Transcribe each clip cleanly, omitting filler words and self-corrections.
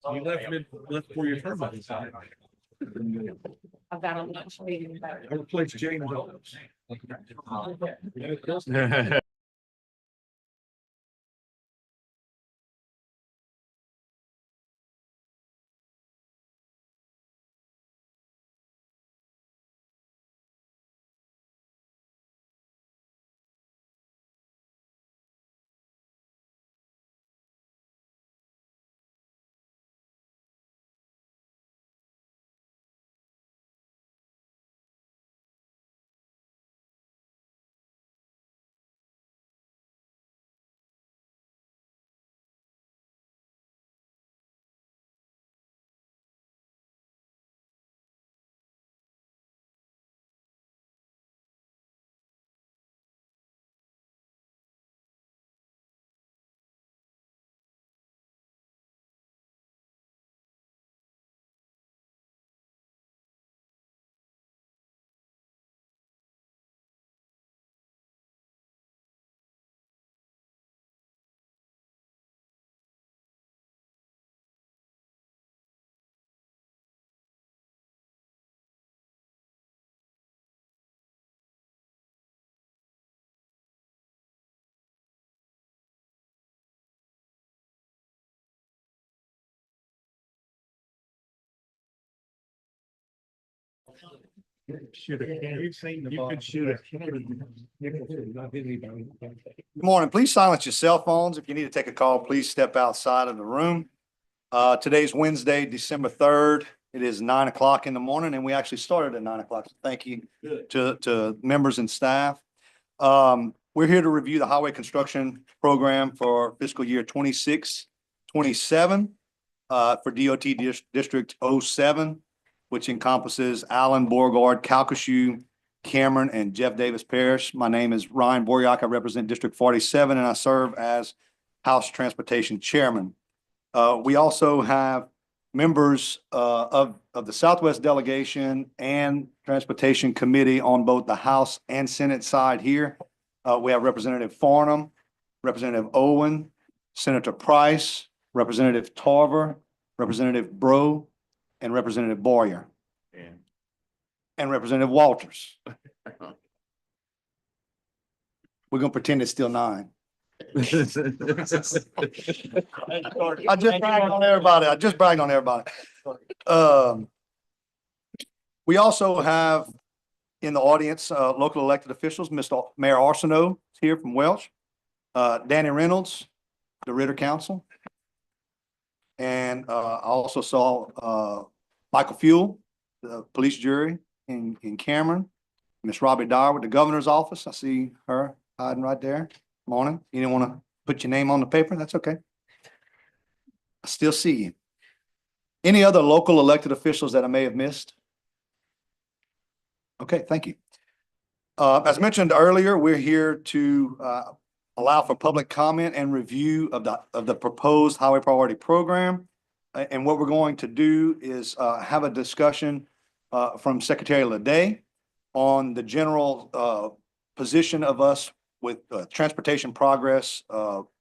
You left for your term. I've got a lunch meeting. I replaced James Owens. Shoot it. You could shoot it. Good morning. Please silence your cell phones. If you need to take a call, please step outside of the room. Today's Wednesday, December 3rd. It is 9 o'clock in the morning, and we actually started at 9 o'clock. So thank you to members and staff. We're here to review the highway construction program for fiscal year 26-27 for DOT District 07, which encompasses Allen, Beauregard, Calcasieu, Cameron, and Jeff Davis Parish. My name is Ryan Boryak. I represent District 47, and I serve as House Transportation Chairman. We also have members of the Southwest Delegation and Transportation Committee on both the House and Senate side here. We have Representative Farnham, Representative Owen, Senator Price, Representative Tarver, Representative Bro, and Representative Boyer. And Representative Walters. We're gonna pretend it's still 9. I just bragged on everybody. We also have in the audience, local elected officials, Mr. Mayor Arsenault is here from Welch, Danny Reynolds, the Ritter Council. And I also saw Michael Fuel, the police jury in Cameron, Miss Robbie Dyer with the governor's office. I see her hiding right there. Morning. You didn't want to put your name on the paper? That's okay. I still see you. Any other local elected officials that I may have missed? Okay, thank you. As mentioned earlier, we're here to allow for public comment and review of the proposed highway priority program. And what we're going to do is have a discussion from Secretary Ledet on the general position of us with transportation progress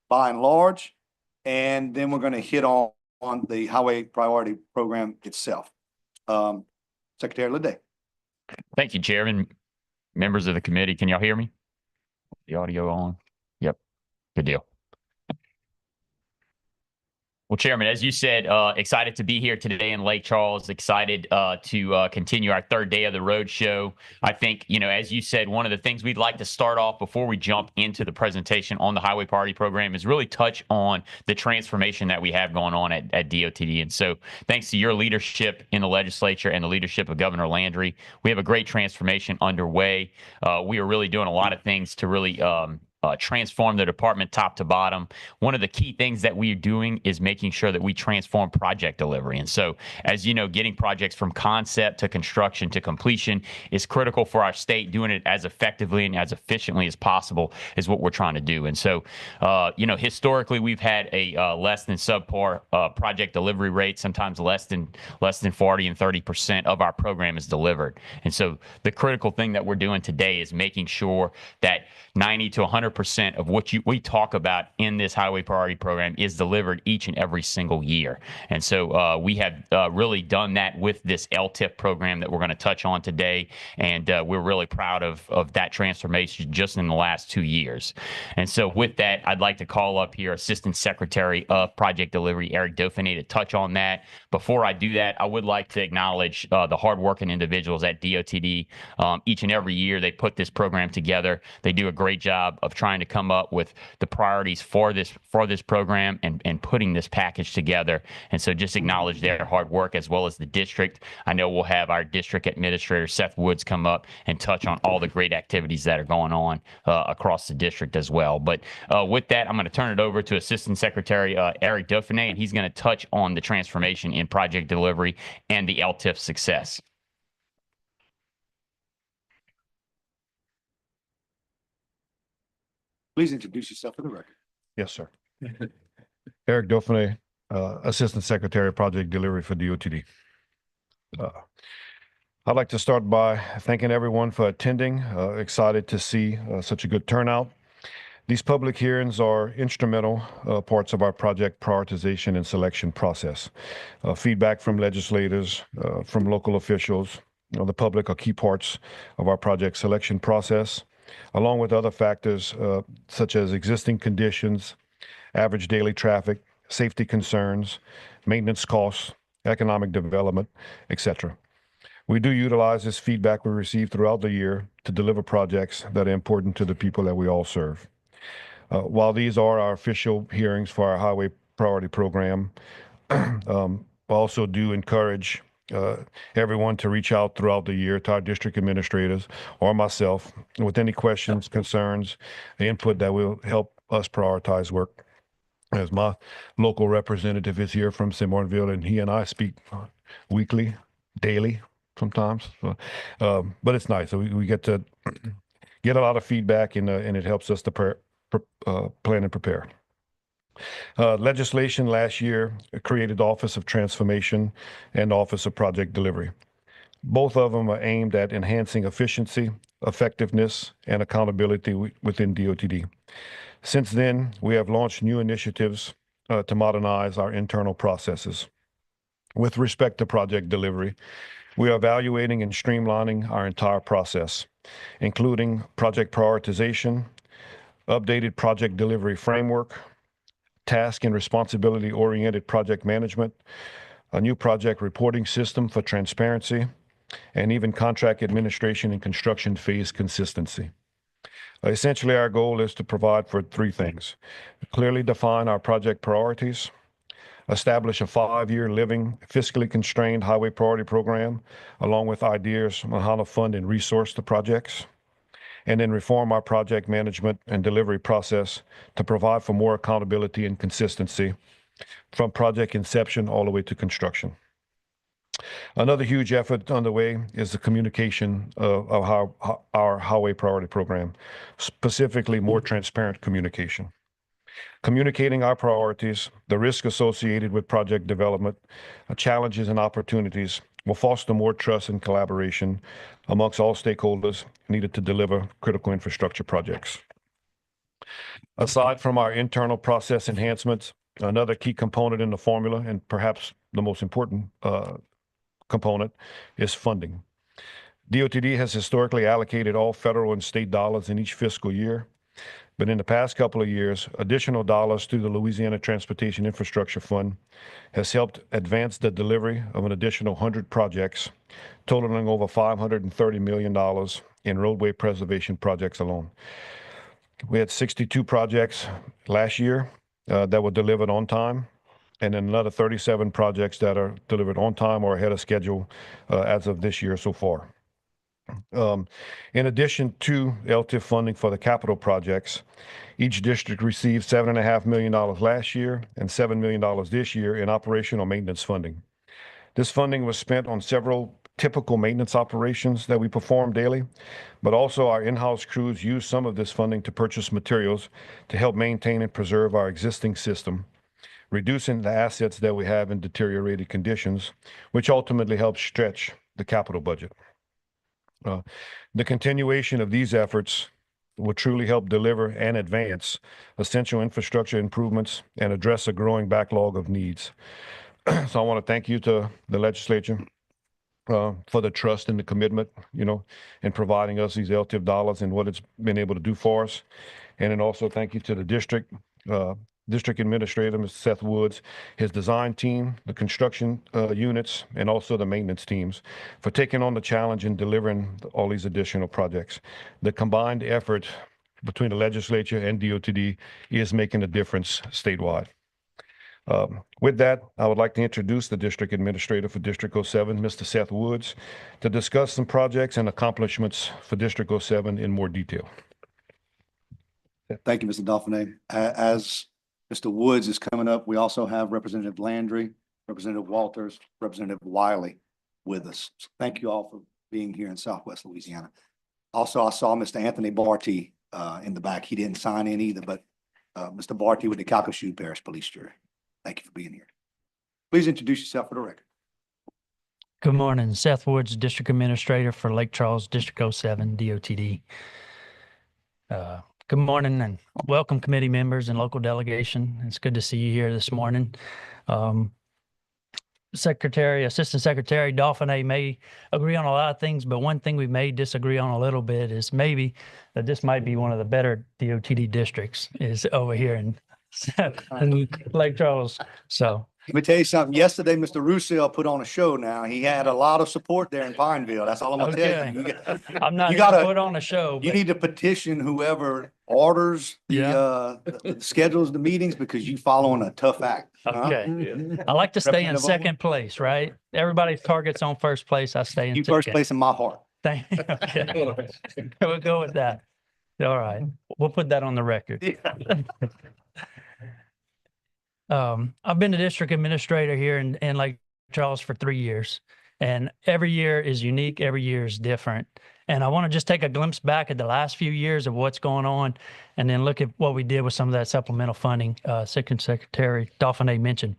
by and large. And then we're going to hit on the highway priority program itself. Secretary Ledet. Thank you, Chairman. Members of the committee, can y'all hear me? The audio on? Yep. Good deal. Well, Chairman, as you said, excited to be here today in Lake Charles, excited to continue our third day of the road show. I think, as you said, one of the things we'd like to start off before we jump into the presentation on the Highway Priority Program is really touch on the transformation that we have going on at DOTD. And so thanks to your leadership in the legislature and the leadership of Governor Landry, we have a great transformation underway. We are really doing a lot of things to really transform the department top to bottom. One of the key things that we're doing is making sure that we transform project delivery. And so, as you know, getting projects from concept to construction to completion is critical for our state. Doing it as effectively and as efficiently as possible is what we're trying to do. And so, historically, we've had a less than subpar project delivery rate, sometimes less than 40 and 30% of our program is delivered. And so the critical thing that we're doing today is making sure that 90 to 100% 100% of what we talk about in this highway priority program is delivered each and every single year. And so we have really done that with this LTIP program that we're going to touch on today. And we're really proud of that transformation just in the last 2 years. And so with that, I'd like to call up here Assistant Secretary of Project Delivery, Eric Dauphiné, to touch on that. Before I do that, I would like to acknowledge the hardworking individuals at DOTD. Each and every year, they put this program together. They do a great job of trying to come up with the priorities for this program and putting this package together. And so just acknowledge their hard work as well as the district. I know we'll have our district administrator, Seth Woods, come up and touch on all the great activities that are going on across the district as well. But with that, I'm going to turn it over to Assistant Secretary Eric Dauphiné, and he's going to touch on the transformation in project delivery and the LTIP success. Please introduce yourself for the record. Yes, sir. Eric Dauphiné, Assistant Secretary of Project Delivery for DOTD. I'd like to start by thanking everyone for attending. Excited to see such a good turnout. These public hearings are instrumental parts of our project prioritization and selection process. Feedback from legislators, from local officials, the public are key parts of our project selection process, along with other factors such as existing conditions, average daily traffic, safety concerns, maintenance costs, economic development, etc. We do utilize this feedback we receive throughout the year to deliver projects that are important to the people that we all serve. While these are our official hearings for our highway priority program, I also do encourage everyone to reach out throughout the year to our district administrators or myself with any questions, concerns, input that will help us prioritize work. As my local representative is here from St. Martinville, and he and I speak weekly, daily sometimes. But it's nice. So we get to get a lot of feedback, and it helps us to plan and prepare. Legislation last year created the Office of Transformation and Office of Project Delivery. Both of them are aimed at enhancing efficiency, effectiveness, and accountability within DOTD. Since then, we have launched new initiatives to modernize our internal processes. With respect to project delivery, we are evaluating and streamlining our entire process, including project prioritization, updated project delivery framework, task and responsibility-oriented project management, a new project reporting system for transparency, and even contract administration and construction phase consistency. Essentially, our goal is to provide for three things: clearly define our project priorities, establish a 5-year living, fiscally constrained highway priority program, along with ideas on how to fund and resource the projects, and then reform our project management and delivery process to provide for more accountability and consistency from project inception all the way to construction. Another huge effort underway is the communication of our highway priority program, specifically more transparent communication. Communicating our priorities, the risk associated with project development, challenges and opportunities will foster more trust and collaboration amongst all stakeholders needed to deliver critical infrastructure projects. Aside from our internal process enhancements, another key component in the formula, and perhaps the most important component, is funding. DOTD has historically allocated all federal and state dollars in each fiscal year, but in the past couple of years, additional dollars through the Louisiana Transportation Infrastructure Fund has helped advance the delivery of an additional 100 projects, totaling over $530 million in roadway preservation projects alone. We had 62 projects last year that were delivered on time, and then another 37 projects that are delivered on time or ahead of schedule as of this year so far. In addition to LTIF funding for the capital projects, each district received $7.5 million last year and $7 million this year in operational maintenance funding. This funding was spent on several typical maintenance operations that we perform daily, but also our in-house crews use some of this funding to purchase materials to help maintain and preserve our existing system, reducing the assets that we have in deteriorated conditions, which ultimately helps stretch the capital budget. The continuation of these efforts will truly help deliver and advance essential infrastructure improvements and address a growing backlog of needs. So I want to thank you to the legislature for the trust and the commitment, in providing us these LTIP dollars and what it's been able to do for us. And then also thank you to the district administrator, Mr. Seth Woods, his design team, the construction units, and also the maintenance teams for taking on the challenge and delivering all these additional projects. The combined effort between the legislature and DOTD is making a difference statewide. With that, I would like to introduce the district administrator for District 07, Mr. Seth Woods, to discuss some projects and accomplishments for District 07 in more detail. Thank you, Mr. Dauphiné. As Mr. Woods is coming up, we also have Representative Landry, Representative Walters, Representative Wiley with us. So thank you all for being here in Southwest Louisiana. Also, I saw Mr. Anthony Barty in the back. He didn't sign in either, but Mr. Barty with the Calcasieu Parish Police Jury. Thank you for being here. Please introduce yourself for the record. Good morning. Seth Woods, District Administrator for Lake Charles, District 07, DOTD. Good morning and welcome committee members and local delegation. It's good to see you here this morning. Assistant Secretary Dauphiné may agree on a lot of things, but one thing we may disagree on a little bit is maybe that this might be one of the better DOTD districts is over here in Lake Charles. So Let me tell you something. Yesterday, Mr. Roussel put on a show now. He had a lot of support there in Pineville. That's all I'm gonna tell you. I'm not You going to gotta- put on a show. You But need to petition whoever orders the schedules, the meetings, because you following a tough act. huh? okay. I like to stay in Representative second place, right? Everybody's targets on first place. I stay in You second. first place in my heart. Thank okay. We'll go with that. All right. We'll put that on the record. I've been the district administrator here in Lake Charles for 3 years, and every year is unique. Every year is different. And I want to just take a glimpse back at the last few years of what's going on, and then look at what we did with some of that supplemental funding, Secretary Dauphiné mentioned.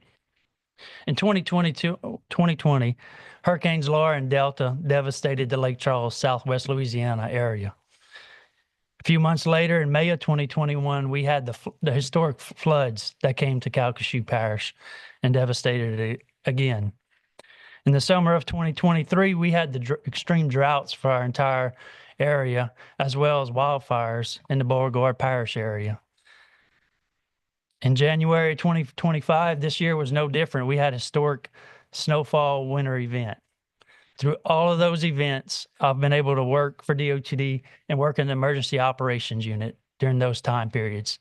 In 2020, Hurricanes Laura and Delta devastated the Lake Charles, Southwest Louisiana area. A few months later, in May of 2021, we had the historic floods that came to Calcasieu Parish and devastated it again. In the summer of 2023, we had the extreme droughts for our entire area, as well as wildfires in the Beauregard Parish area. In January 2025, this year was no different. We had a historic snowfall winter event. Through all of those events, I've been able to work for DOTD and work in the emergency operations unit during those time periods.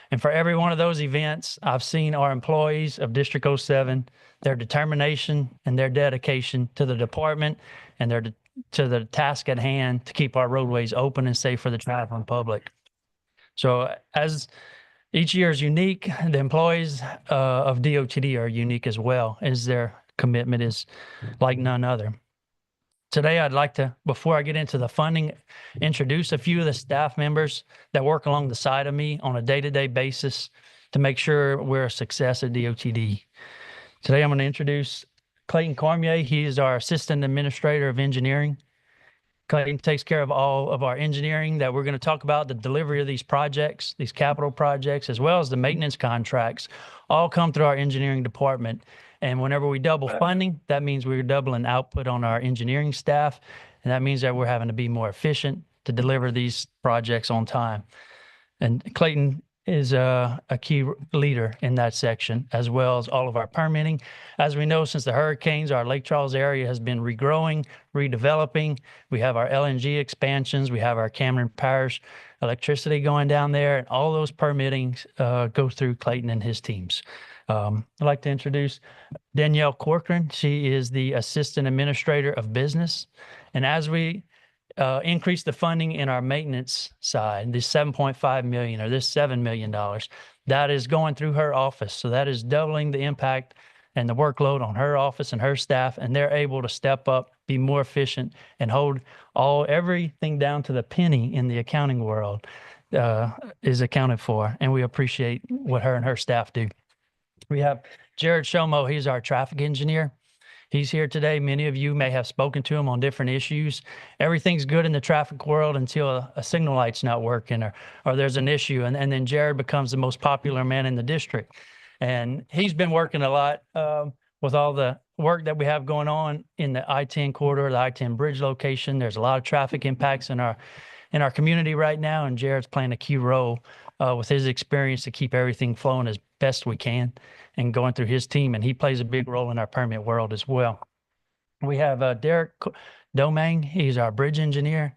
And for every one of those events, I've seen our employees of District 07, their determination and their dedication to the department and to the task at hand to keep our roadways open and safe for the traveling public. So as each year is unique, the employees of DOTD are unique as well, as their commitment is like none other. Today, I'd like to, before I get into the funding, introduce a few of the staff members that work along the side of me on a day-to-day basis to make sure we're a success at DOTD. Today, I'm going to introduce Clayton Cormier. He is our Assistant Administrator of Engineering. Clayton takes care of all of our engineering that we're going to talk about, the delivery of these projects, these capital projects, as well as the maintenance contracts, all come through our engineering department. And whenever we double funding, that means we're doubling output on our engineering staff. And that means that we're having to be more efficient to deliver these projects on time. And Clayton is a key leader in that section, as well as all of our permitting. As we know, since the hurricanes, our Lake Charles area has been regrowing, redeveloping. We have our LNG expansions. We have our Cameron Parish electricity going down there. And all those permittings go through Clayton and his teams. I'd like to introduce Danielle Corcoran. She is the Assistant Administrator of Business. And as we increase the funding in our maintenance side, this $7.5 million or this $7 million, that is going through her office. So that is doubling the impact and the workload on her office and her staff, and they're able to step up, be more efficient, and hold everything down to the penny in the accounting world is accounted for. And we appreciate what her and her staff do. We have Jared Shomo. He's our traffic engineer. He's here today. Many of you may have spoken to him on different issues. Everything's good in the traffic world until a signal light's not working or there's an issue. And then Jared becomes the most popular man in the district. And he's been working a lot with all the work that we have going on in the I-10 corridor, the I-10 bridge location. There's a lot of traffic impacts in our community right now, and Jared's playing a key role with his experience to keep everything flowing as best we can and going through his team. And he plays a big role in our permit world as well. We have Derek Domingue. He's our bridge engineer.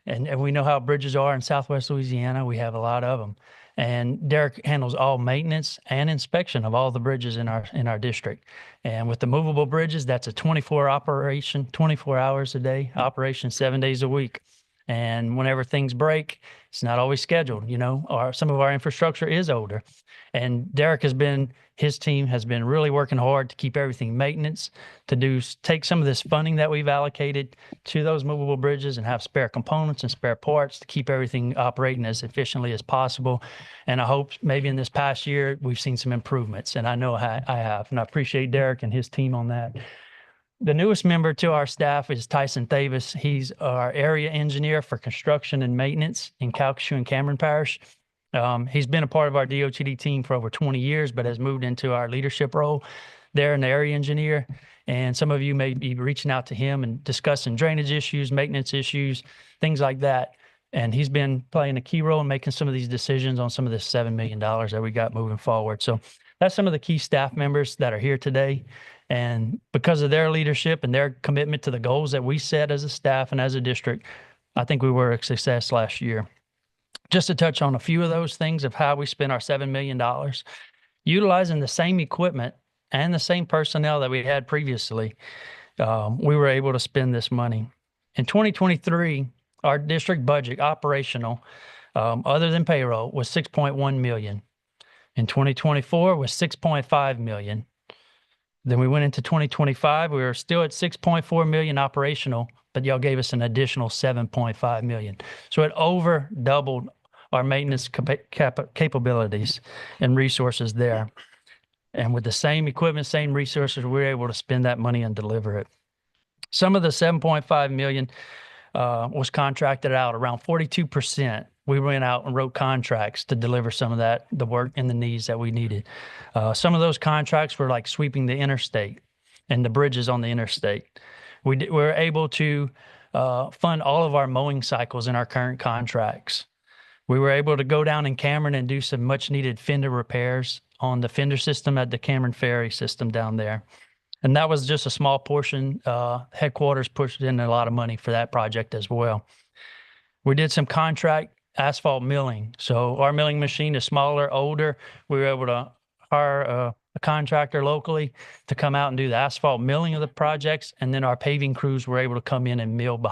And we know how bridges are in Southwest Louisiana. We have a lot of them. And Derek handles all maintenance and inspection of all the bridges in our district. And with the movable bridges, that's a 24 operation, 24 hours a day operation, 7 days a week. And whenever things break, it's not always scheduled, or some of our infrastructure is older. And Derek his team has been really working hard to keep everything maintenance, take some of this funding that we've allocated to those movable bridges and have spare components and spare parts to keep everything operating as efficiently as possible. And I hope maybe in this past year, we've seen some improvements, and I know I have, and I appreciate Derek and his team on that. The newest member to our staff is Tyson Davis. He's our area engineer for construction and maintenance in Calcasieu and Cameron Parish. He's been a part of our DOTD team for over 20 years, but has moved into our leadership role there in the area engineer. And some of you may be reaching out to him and discussing drainage issues, maintenance issues, things like that. And he's been playing a key role in making some of these decisions on some of this $7 million that we got moving forward. So that's some of the key staff members that are here today. And because of their leadership and their commitment to the goals that we set as a staff and as a district, I think we were a success last year. Just to touch on a few of those things of how we spent our $7 million, utilizing the same equipment and the same personnel that we had previously, we were able to spend this money. In 2023, our district budget operational, other than payroll, was $6.1 million. In 2024 was $6.5 million. Then we went into 2025. We were still at $6.4 million operational, but y'all gave us an additional $7.5 million. So it over doubled our maintenance capabilities and resources there. And with the same equipment, same resources, we were able to spend that money and deliver it. Some of the $7.5 million was contracted out. Around 42%, we went out and wrote contracts to deliver some of that, the work and the needs that we needed. Some of those contracts were like sweeping the interstate and the bridges on the interstate. We were able to fund all of our mowing cycles in our current contracts. We were able to go down in Cameron and do some much needed fender repairs on the fender system at the Cameron Ferry system down there. And that was just a small portion. Headquarters pushed in a lot of money for that project as well. We did some contract asphalt milling. So our milling machine is smaller, older. We were able to hire a contractor locally to come out and do the asphalt milling of the projects. And then our paving crews were able to come in and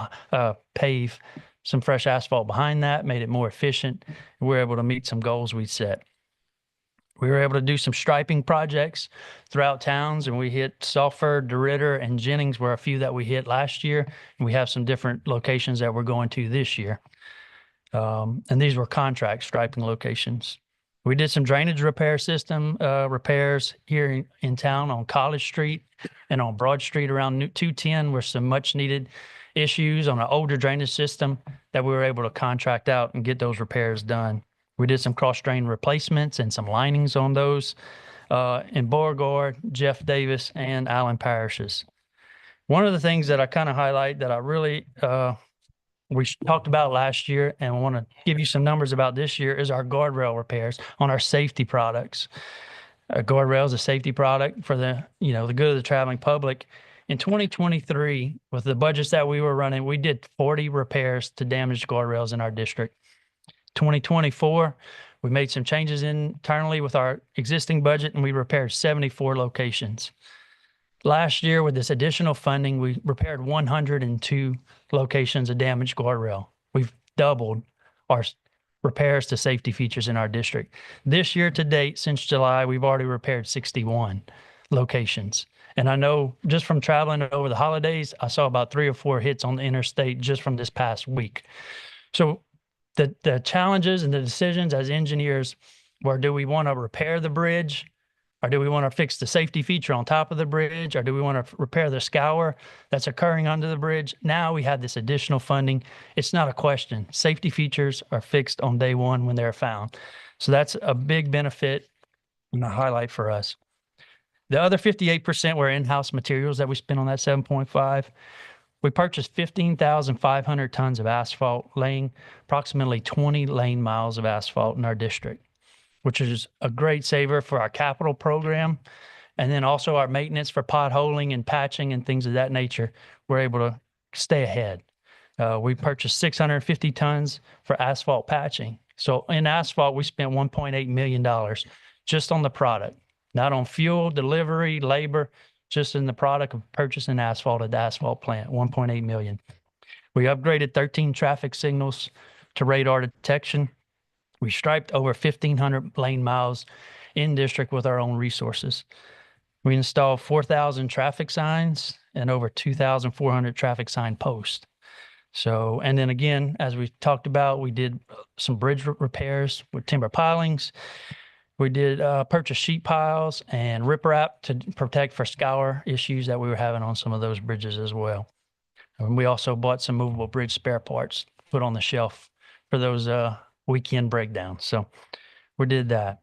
pave some fresh asphalt behind that, made it more efficient. We were able to meet some goals we set. We were able to do some striping projects throughout towns, and we hit Sulphur, DeRidder, and Jennings were a few that we hit last year. And we have some different locations that we're going to this year. And these were contract striping locations. We did some drainage repair system repairs here in town on College Street and on Broad Street around 210 were some much needed issues on an older drainage system that we were able to contract out and get those repairs done. We did some cross drain replacements and some linings on those in Beauregard, Jeff Davis, and Allen parishes. One of the things that I kind of highlight that I really we talked about last year and want to give you some numbers about this year is our guardrail repairs on our safety products. A guardrail is a safety product for the good of the traveling public. In 2023, with the budgets that we were running, we did 40 repairs to damaged guardrails in our district. 2024, we made some changes internally with our existing budget and we repaired 74 locations. Last year, with this additional funding, we repaired 102 locations of damaged guardrail. We've doubled our repairs to safety features in our district. This year to date, since July, we've already repaired 61 locations. And I know just from traveling over the holidays, I saw about 3 or 4 hits on the interstate just from this past week. So the challenges and the decisions as engineers were, do we want to repair the bridge Or do we want to fix the safety feature on top of the bridge? Or do we want to repair the scour that's occurring under the bridge? Now we have this additional funding. It's not a question. Safety features are fixed on day one when they're found. So that's a big benefit and a highlight for us. The other 58% were in-house materials that we spent on that 7.5. We purchased 15,500 tons of asphalt, laying approximately 20 lane miles of asphalt in our district, which is a great saver for our capital program. And then also our maintenance for potholing and patching and things of that nature. We're able to stay ahead. We purchased 650 tons for asphalt patching. So in asphalt, we spent $1.8 million just on the product, not on fuel, delivery, labor, just in the product of purchasing asphalt at the asphalt plant, 1.8 million. We upgraded 13 traffic signals to radar detection. We striped over 1,500 lane miles in district with our own resources. We installed 4,000 traffic signs and over 2,400 traffic sign posts. So, and then again, as we talked about, we did some bridge repairs with timber pilings. We did purchase sheet piles and riprap to protect for scour issues that we were having on some of those bridges as well. And we also bought some movable bridge spare parts to put on the shelf for those weekend breakdowns. So we did that.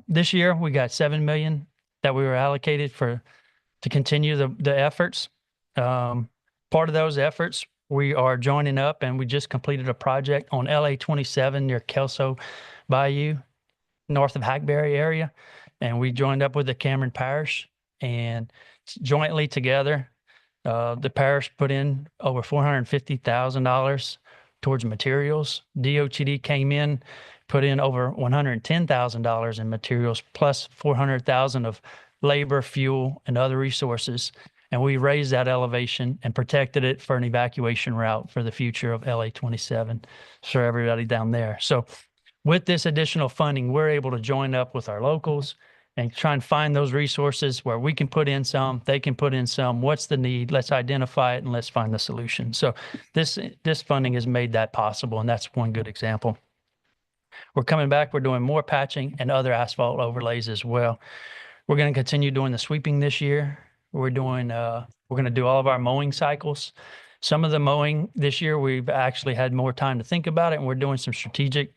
This year we got $7 million that we were allocated to continue the efforts. Part of those efforts, we are joining up, and we just completed a project on LA 27 near Kelso Bayou, north of Hackberry area. And we joined up with the Cameron Parish, and jointly together, the parish put in over $450,000 towards materials. DOTD came in, put in over $110,000 in materials, plus $400,000 of labor, fuel, and other resources. And we raised that elevation and protected it for an evacuation route for the future of LA 27 for everybody down there. So with this additional funding, we're able to join up with our locals and try and find those resources where we can put in some, they can put in some. What's the need? Let's identify it and let's find the solution. So this funding has made that possible, and that's one good example. We're coming back. We're doing more patching and other asphalt overlays as well. We're going to continue doing the sweeping this year. We're going to do all of our mowing cycles. Some of the mowing this year, we've actually had more time to think about it, and we're doing some strategic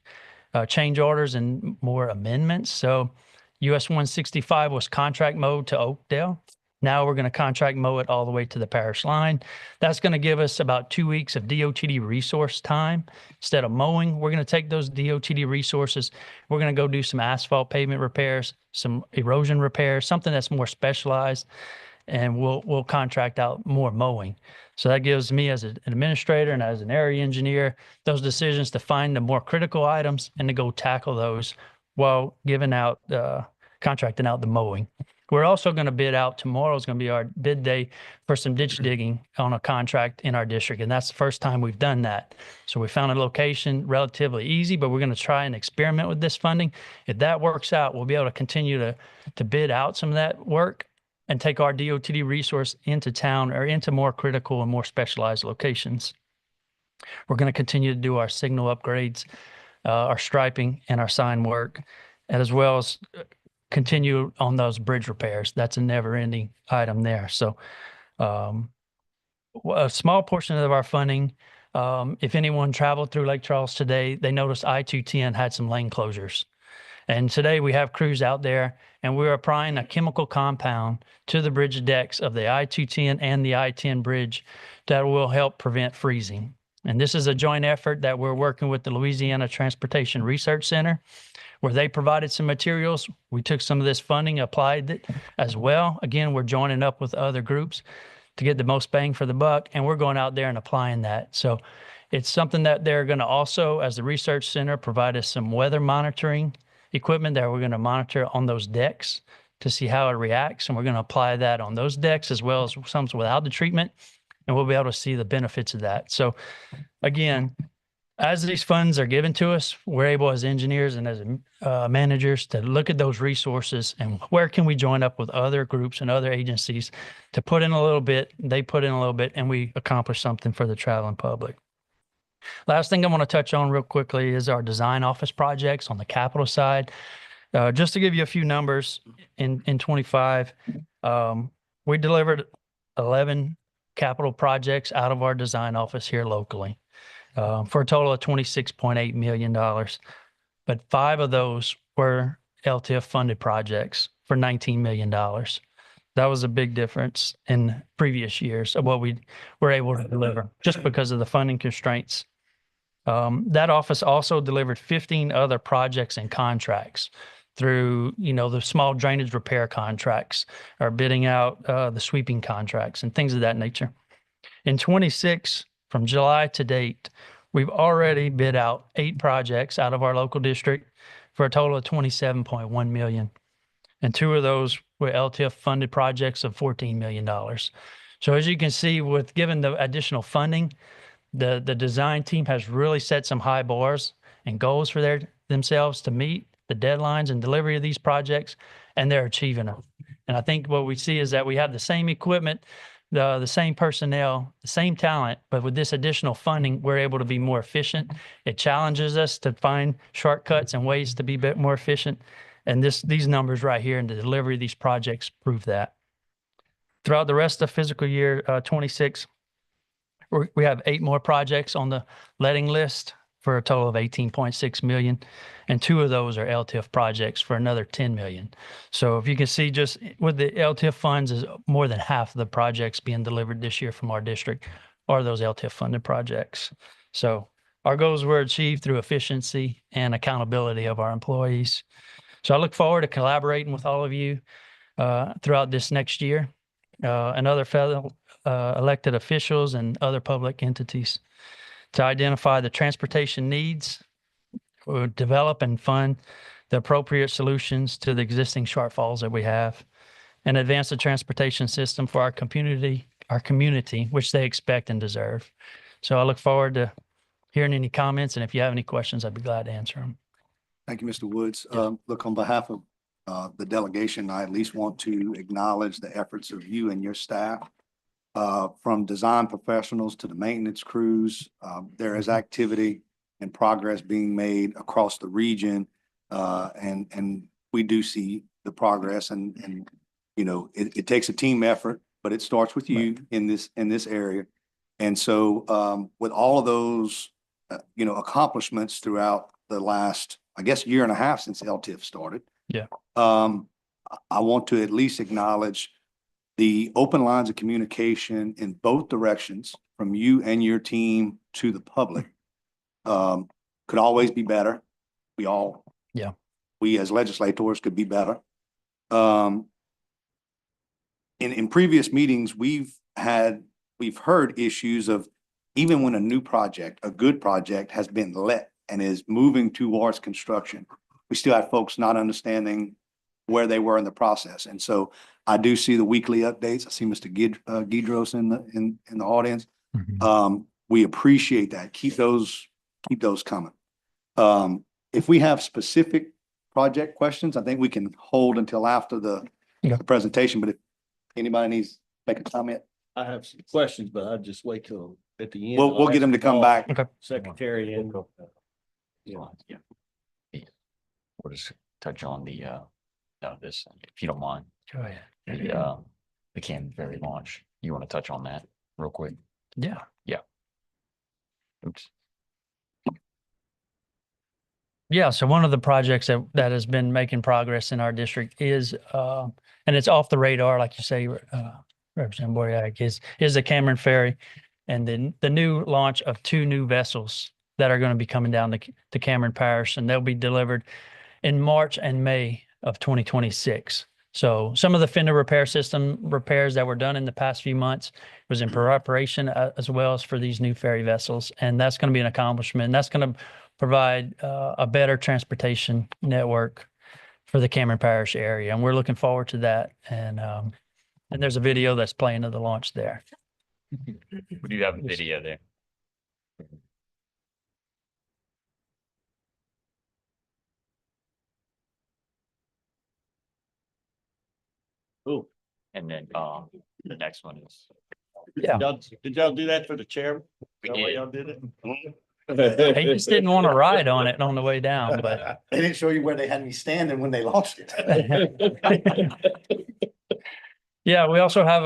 change orders and more amendments. So US 165 was contract mowed to Oakdale. Now we're going to contract mow it all the way to the parish line. That's going to give us about 2 weeks of DOTD resource time. Instead of mowing, we're going to take those DOTD resources. We're going to go do some asphalt pavement repairs, some erosion repairs, something that's more specialized, and we'll contract out more mowing. So that gives me as an administrator and as an area engineer those decisions to find the more critical items and to go tackle those while contracting out the mowing. We're also going to bid out. Tomorrow is going to be our bid day for some ditch digging on a contract in our district, and that's the first time we've done that. So we found a location relatively easy, but we're going to try and experiment with this funding. If that works out, we'll be able to continue to bid out some of that work and take our DOTD resource into town or into more critical and more specialized locations. We're going to continue to do our signal upgrades, our striping, and our sign work, and as well as continue on those bridge repairs. That's a never-ending item there. So a small portion of our funding, if anyone traveled through Lake Charles today, they noticed I-210 had some lane closures. And today we have crews out there, and we're applying a chemical compound to the bridge decks of the I-210 and the I-10 bridge that will help prevent freezing. And this is a joint effort that we're working with the Louisiana Transportation Research Center, where they provided some materials. We took some of this funding, applied it as well. Again, we're joining up with other groups to get the most bang for the buck, and we're going out there and applying that. So it's something that they're going to also, as the research center, provide us some weather monitoring equipment that we're going to monitor on those decks to see how it reacts. And we're going to apply that on those decks as well as some without the treatment. And we'll be able to see the benefits of that. So again, as these funds are given to us, we're able as engineers and as managers to look at those resources and where can we join up with other groups and other agencies to put in a little bit, they put in a little bit, and we accomplish something for the traveling public. Last thing I want to touch on real quickly is our design office projects on the capital side. Just to give you a few numbers, in 25, we delivered 11 capital projects out of our design office here locally, for a total of $26.8 million. But 5 of those were LTIF funded projects for $19 million. That was a big difference in previous years of what we were able to deliver just because of the funding constraints. That office also delivered 15 other projects and contracts through, the small drainage repair contracts, or bidding out the sweeping contracts and things of that nature. In 26, from July to date, we've already bid out 8 projects out of our local district for a total of $27.1 million. And 2 of those were LTIF funded projects of $14 million. So as you can see, with given the additional funding, the design team has really set some high bars and goals for themselves to meet the deadlines and delivery of these projects, and they're achieving them. And I think what we see is that we have the same equipment, the same personnel, the same talent, but with this additional funding, we're able to be more efficient. It challenges us to find shortcuts and ways to be a bit more efficient. And these numbers right here and the delivery of these projects prove that. Throughout the rest of fiscal year 26, we have 8 more projects on the letting list for a total of $18.6 million. And 2 of those are LTIF projects for another $10 million. So if you can see, just with the LTIF funds, is more than half of the projects being delivered this year from our district are those LTIF funded projects. So our goals were achieved through efficiency and accountability of our employees. So I look forward to collaborating with all of you throughout this next year, and other federal elected officials and other public entities to identify the transportation needs, develop and fund the appropriate solutions to the existing shortfalls that we have, and advance the transportation system for our community, which they expect and deserve. So I look forward to hearing any comments, and if you have any questions, I'd be glad to answer them. Thank you, Mr. Woods. Look, on behalf of the delegation, I at least want to acknowledge the efforts of you and your staff. From design professionals to the maintenance crews, there is activity and progress being made across the region. And we do see the progress, and it takes a team effort, but it starts with you in this area. And so with all of those accomplishments throughout the last, I guess, year and a half since LTIF started. Yeah. I want to at least acknowledge the open lines of communication in both directions from you and your team to the public. Could always be better. We as legislators could be better. In previous meetings, we've heard issues of, even when a good project has been let and is moving towards construction, we still have folks not understanding where they were in the process. And so I do see the weekly updates. I see Mr. Guidros in the audience. Mm-hmm. We appreciate that. Keep those coming. If we have specific project questions, I think we can hold until after the presentation, but if anybody needs to make a comment. I have some questions, but I'll just wait till at the end. We'll get them to come back. Okay. Secretary and. Yeah. We'll just touch on this, if you don't mind. Go ahead. The Canterbury launch. You want to touch on that real quick? Yeah. Oops. Yeah, so one of the projects that has been making progress in our district is, and it's off the radar, like you say, Representative Boriak, is the Cameron Ferry, and then the new launch of 2 new vessels that are going to be coming down to Cameron Parish, and they'll be delivered in March and May of 2026. So some of the fender repair system repairs that were done in the past few months was in preparation, as well as for these new ferry vessels, and that's going to be an accomplishment. And that's going to provide a better transportation network for the Cameron Parish area, and we're looking forward to that. And there's a video that's playing of the launch there. We do have a video there. Cool. And then the next one is Yeah. Did y'all do that for the chairman? We Is that why did. y'all did it? He just didn't want to ride on it on the way down, but They didn't show you where they had me standing when they launched it. yeah, we also have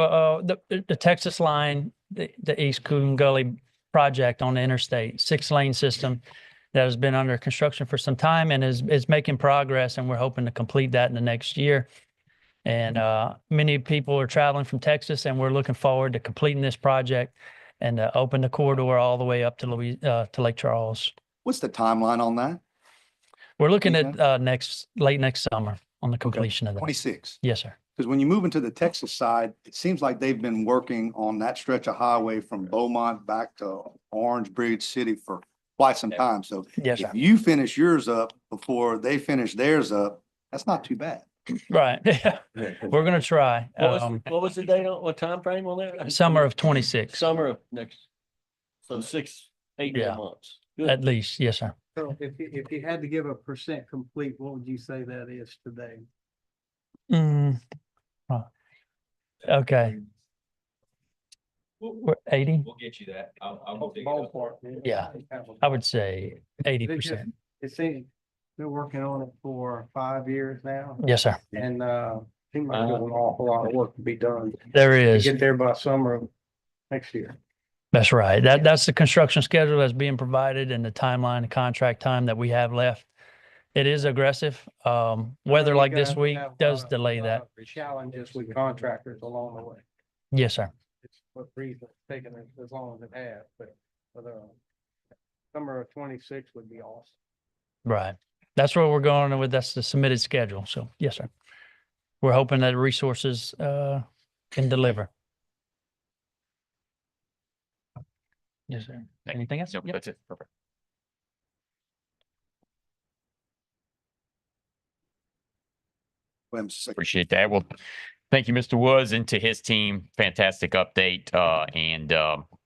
the Texas line, the East Coon Gully project on the interstate, 6-lane system that has been under construction for some time and is making progress, and we're hoping to complete that in the next year. And many people are traveling from Texas, and we're looking forward to completing this project and open the corridor all the way up to Lake Charles. What's the timeline on that? We're looking at late next summer on the completion of that. 26. Yes, sir. Because when you move into the Texas side, it seems like they've been working on that stretch of highway from Beaumont back to Orange Bridge City for quite some time. So Yes, sir. if you finish yours up before they finish theirs up, that's not too bad. Right. Yeah. We're going to try. What was the date on, what time frame on that? Summer of 26, Summer of next, so 8 Yeah. more months. Good. at least. Yes, sir. So if you had to give a percent complete, what would you say that is today? Okay. We're 80. We'll get you that. Ballpark. Yeah. I would say 80%. It seems, been working on it for 5 years now, Yes, sir. and seems like there's an awful lot of work to be done There to is. get there by summer of next year. That's right. That's the construction schedule that's being provided and the timeline, the contract time that we have left. It is aggressive. Weather like this week does delay that. Challenges with contractors along the way. Yes, sir. It's what reason it's taken as long as it has, but summer of 26 would be awesome. Right. That's where we're going with. That's the submitted schedule. So, yes, sir. We're hoping that resources can deliver. Yes, sir. Anything else? Nope, Yep. that's it. Perfect. Wait a second. Appreciate that. Well, thank you, Mr. Woods, and to his team. Fantastic update.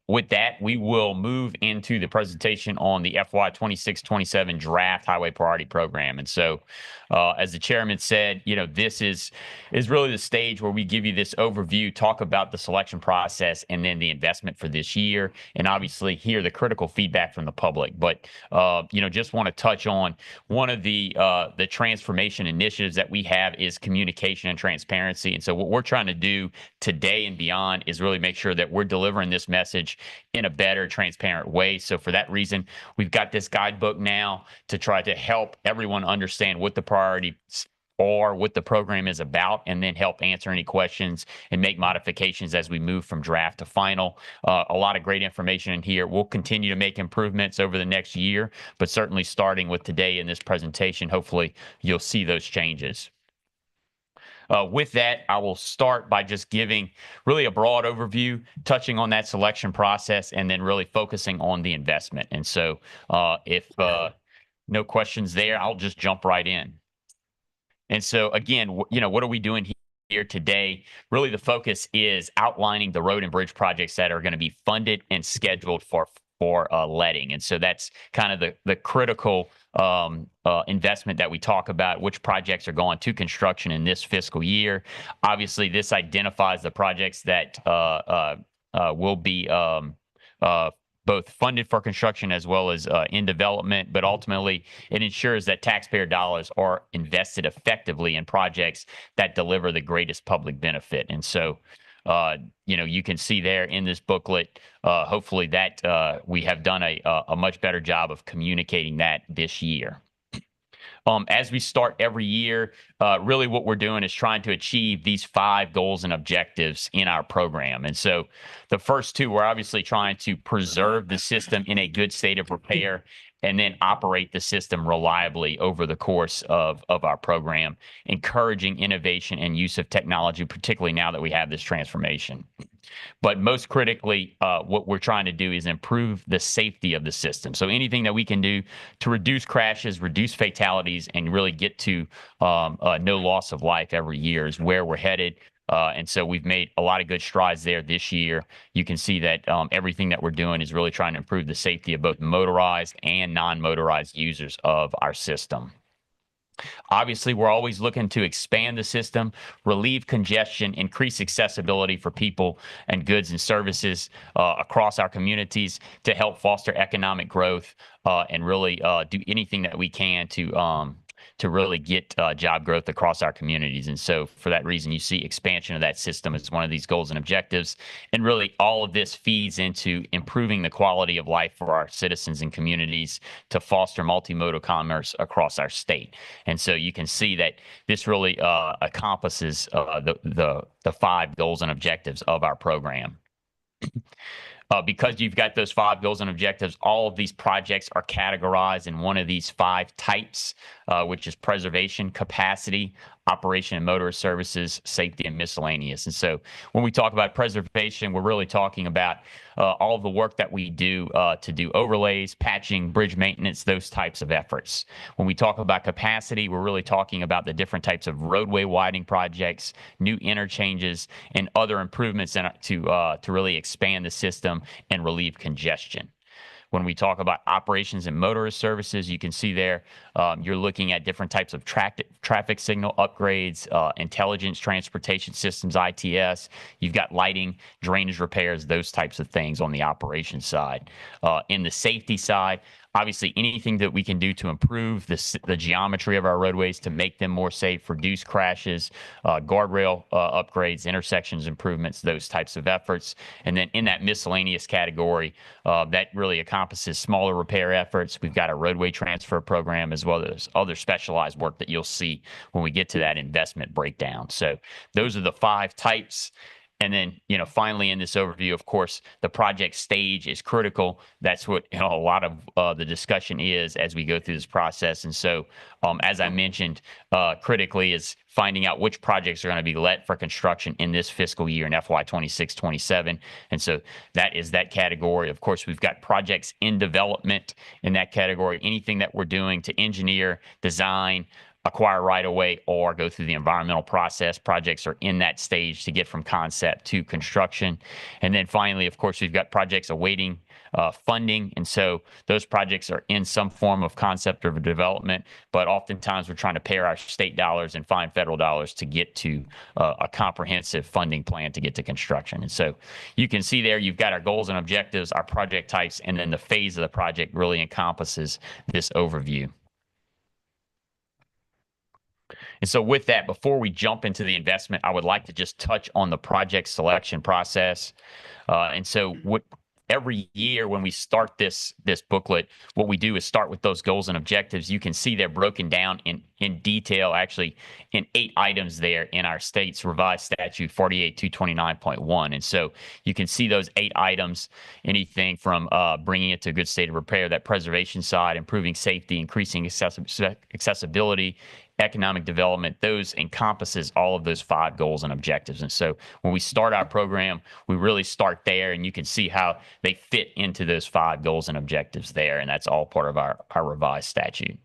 With that, we will move into the presentation on the FY 26-27 draft highway priority program. And so, as the chairman said, this is really the stage where we give you this overview, talk about the selection process, and then the investment for this year, and obviously hear the critical feedback from the public. But just want to touch on one of the transformation initiatives that we have is communication and transparency. And so, what we're trying to do today and beyond is really make sure that we're delivering this message in a better, transparent way. So for that reason, we've got this guidebook now to try to help everyone understand what the priorities are, what the program is about, and then help answer any questions and make modifications as we move from draft to final. A lot of great information in here. We'll continue to make improvements over the next year, but certainly starting with today in this presentation, hopefully you'll see those changes. With that, I will start by just giving really a broad overview, touching on that selection process, and then really focusing on the investment. And so if no questions there, I'll just jump right in. And so again, what are we doing here today? Really, the focus is outlining the road and bridge projects that are going to be funded and scheduled for letting. And so that's kind of the critical investment that we talk about, which projects are going to construction in this fiscal year. Obviously, this identifies the projects that will be both funded for construction as well as in development, but ultimately it ensures that taxpayer dollars are invested effectively in projects that deliver the greatest public benefit. And so you can see there in this booklet, hopefully that we have done a much better job of communicating that this year. As we start every year, really what we're doing is trying to achieve these 5 goals and objectives in our program. And so the first 2, we're obviously trying to preserve the system in a good state of repair and then operate the system reliably over the course of our program, encouraging innovation and use of technology, particularly now that we have this transformation. But most critically, what we're trying to do is improve the safety of the system. So anything that we can do to reduce crashes, reduce fatalities, and really get to no loss of life every year is where we're headed. And so we've made a lot of good strides there this year. You can see that everything that we're doing is really trying to improve the safety of both motorized and non-motorized users of our system. Obviously, we're always looking to expand the system, relieve congestion, increase accessibility for people and goods and services across our communities to help foster economic growth and really do anything that we can to really get job growth across our communities. And so for that reason, you see expansion of that system as one of these goals and objectives. And really all of this feeds into improving the quality of life for our citizens and communities to foster multimodal commerce across our state. And so you can see that this really encompasses the 5 goals and objectives of our program. Because you've got those 5 goals and objectives, all of these projects are categorized in one of these 5 types, which is preservation, capacity, operation and motorist services, safety, and miscellaneous. And so when we talk about preservation, we're really talking about all of the work that we do to do overlays, patching, bridge maintenance, those types of efforts. When we talk about capacity, we're really talking about the different types of roadway widening projects, new interchanges, and other improvements to really expand the system and relieve congestion. When we talk about operations and motorist services, you can see there you're looking at different types of traffic signal upgrades, intelligence transportation systems, ITS. You've got lighting, drainage repairs, those types of things on the operations side. In the safety side, obviously, anything that we can do to improve the geometry of our roadways to make them more safe, reduce crashes, guardrail upgrades, intersections improvements, those types of efforts. And then in that miscellaneous category, that really encompasses smaller repair efforts. We've got a roadway transfer program as well as other specialized work that you'll see when we get to that investment breakdown. So those are the 5 types. And then, finally in this overview, of course, the project stage is critical. That's what a lot of the discussion is as we go through this process. And so, as I mentioned, critically is finding out which projects are going to be let for construction in this fiscal year in FY 26-27. And so that is that category. Of course, we've got projects in development in that category. Anything that we're doing to engineer, design, acquire right away, or go through the environmental process. Projects are in that stage to get from concept to construction. And then finally, of course, we've got projects awaiting funding. And so those projects are in some form of concept or development, but oftentimes we're trying to pair our state dollars and find federal dollars to get to a comprehensive funding plan to get to construction. And so you can see there, you've got our goals and objectives, our project types, and then the phase of the project really encompasses this overview. And so with that, before we jump into the investment, I would like to just touch on the project selection process. And so every year when we start this booklet, what we do is start with those goals and objectives. You can see they're broken down in detail, actually in 8 items there in our state's revised statute 48229.1. And so you can see those 8 items, anything from bringing it to a good state of repair, that preservation side, improving safety, increasing accessibility, economic development, those encompasses all of those 5 goals and objectives. And so when we start our program, we really start there, and you can see how they fit into those 5 goals and objectives there. And that's all part of our revised statute.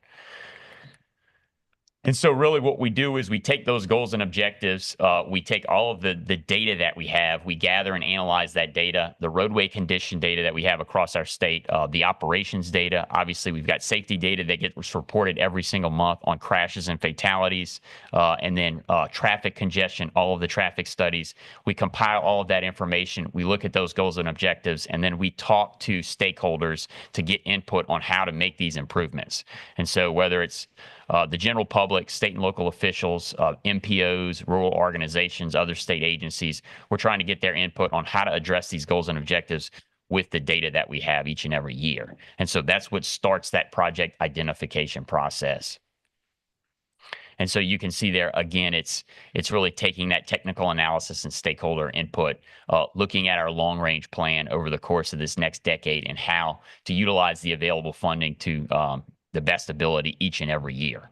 And so really what we do is we take those goals and objectives, we take all of the data that we have, we gather and analyze that data, the roadway condition data that we have across our state, the operations data. Obviously, we've got safety data that gets reported every single month on crashes and fatalities, and then traffic congestion, all of the traffic studies. We compile all of that information, we look at those goals and objectives, and then we talk to stakeholders to get input on how to make these improvements. And so whether it's the general public, state and local officials, MPOs, rural organizations, other state agencies, we're trying to get their input on how to address these goals and objectives with the data that we have each and every year. And so that's what starts that project identification process. And so you can see there, again, it's really taking that technical analysis and stakeholder input, looking at our long-range plan over the course of this next decade and how to utilize the available funding to the best ability each and every year.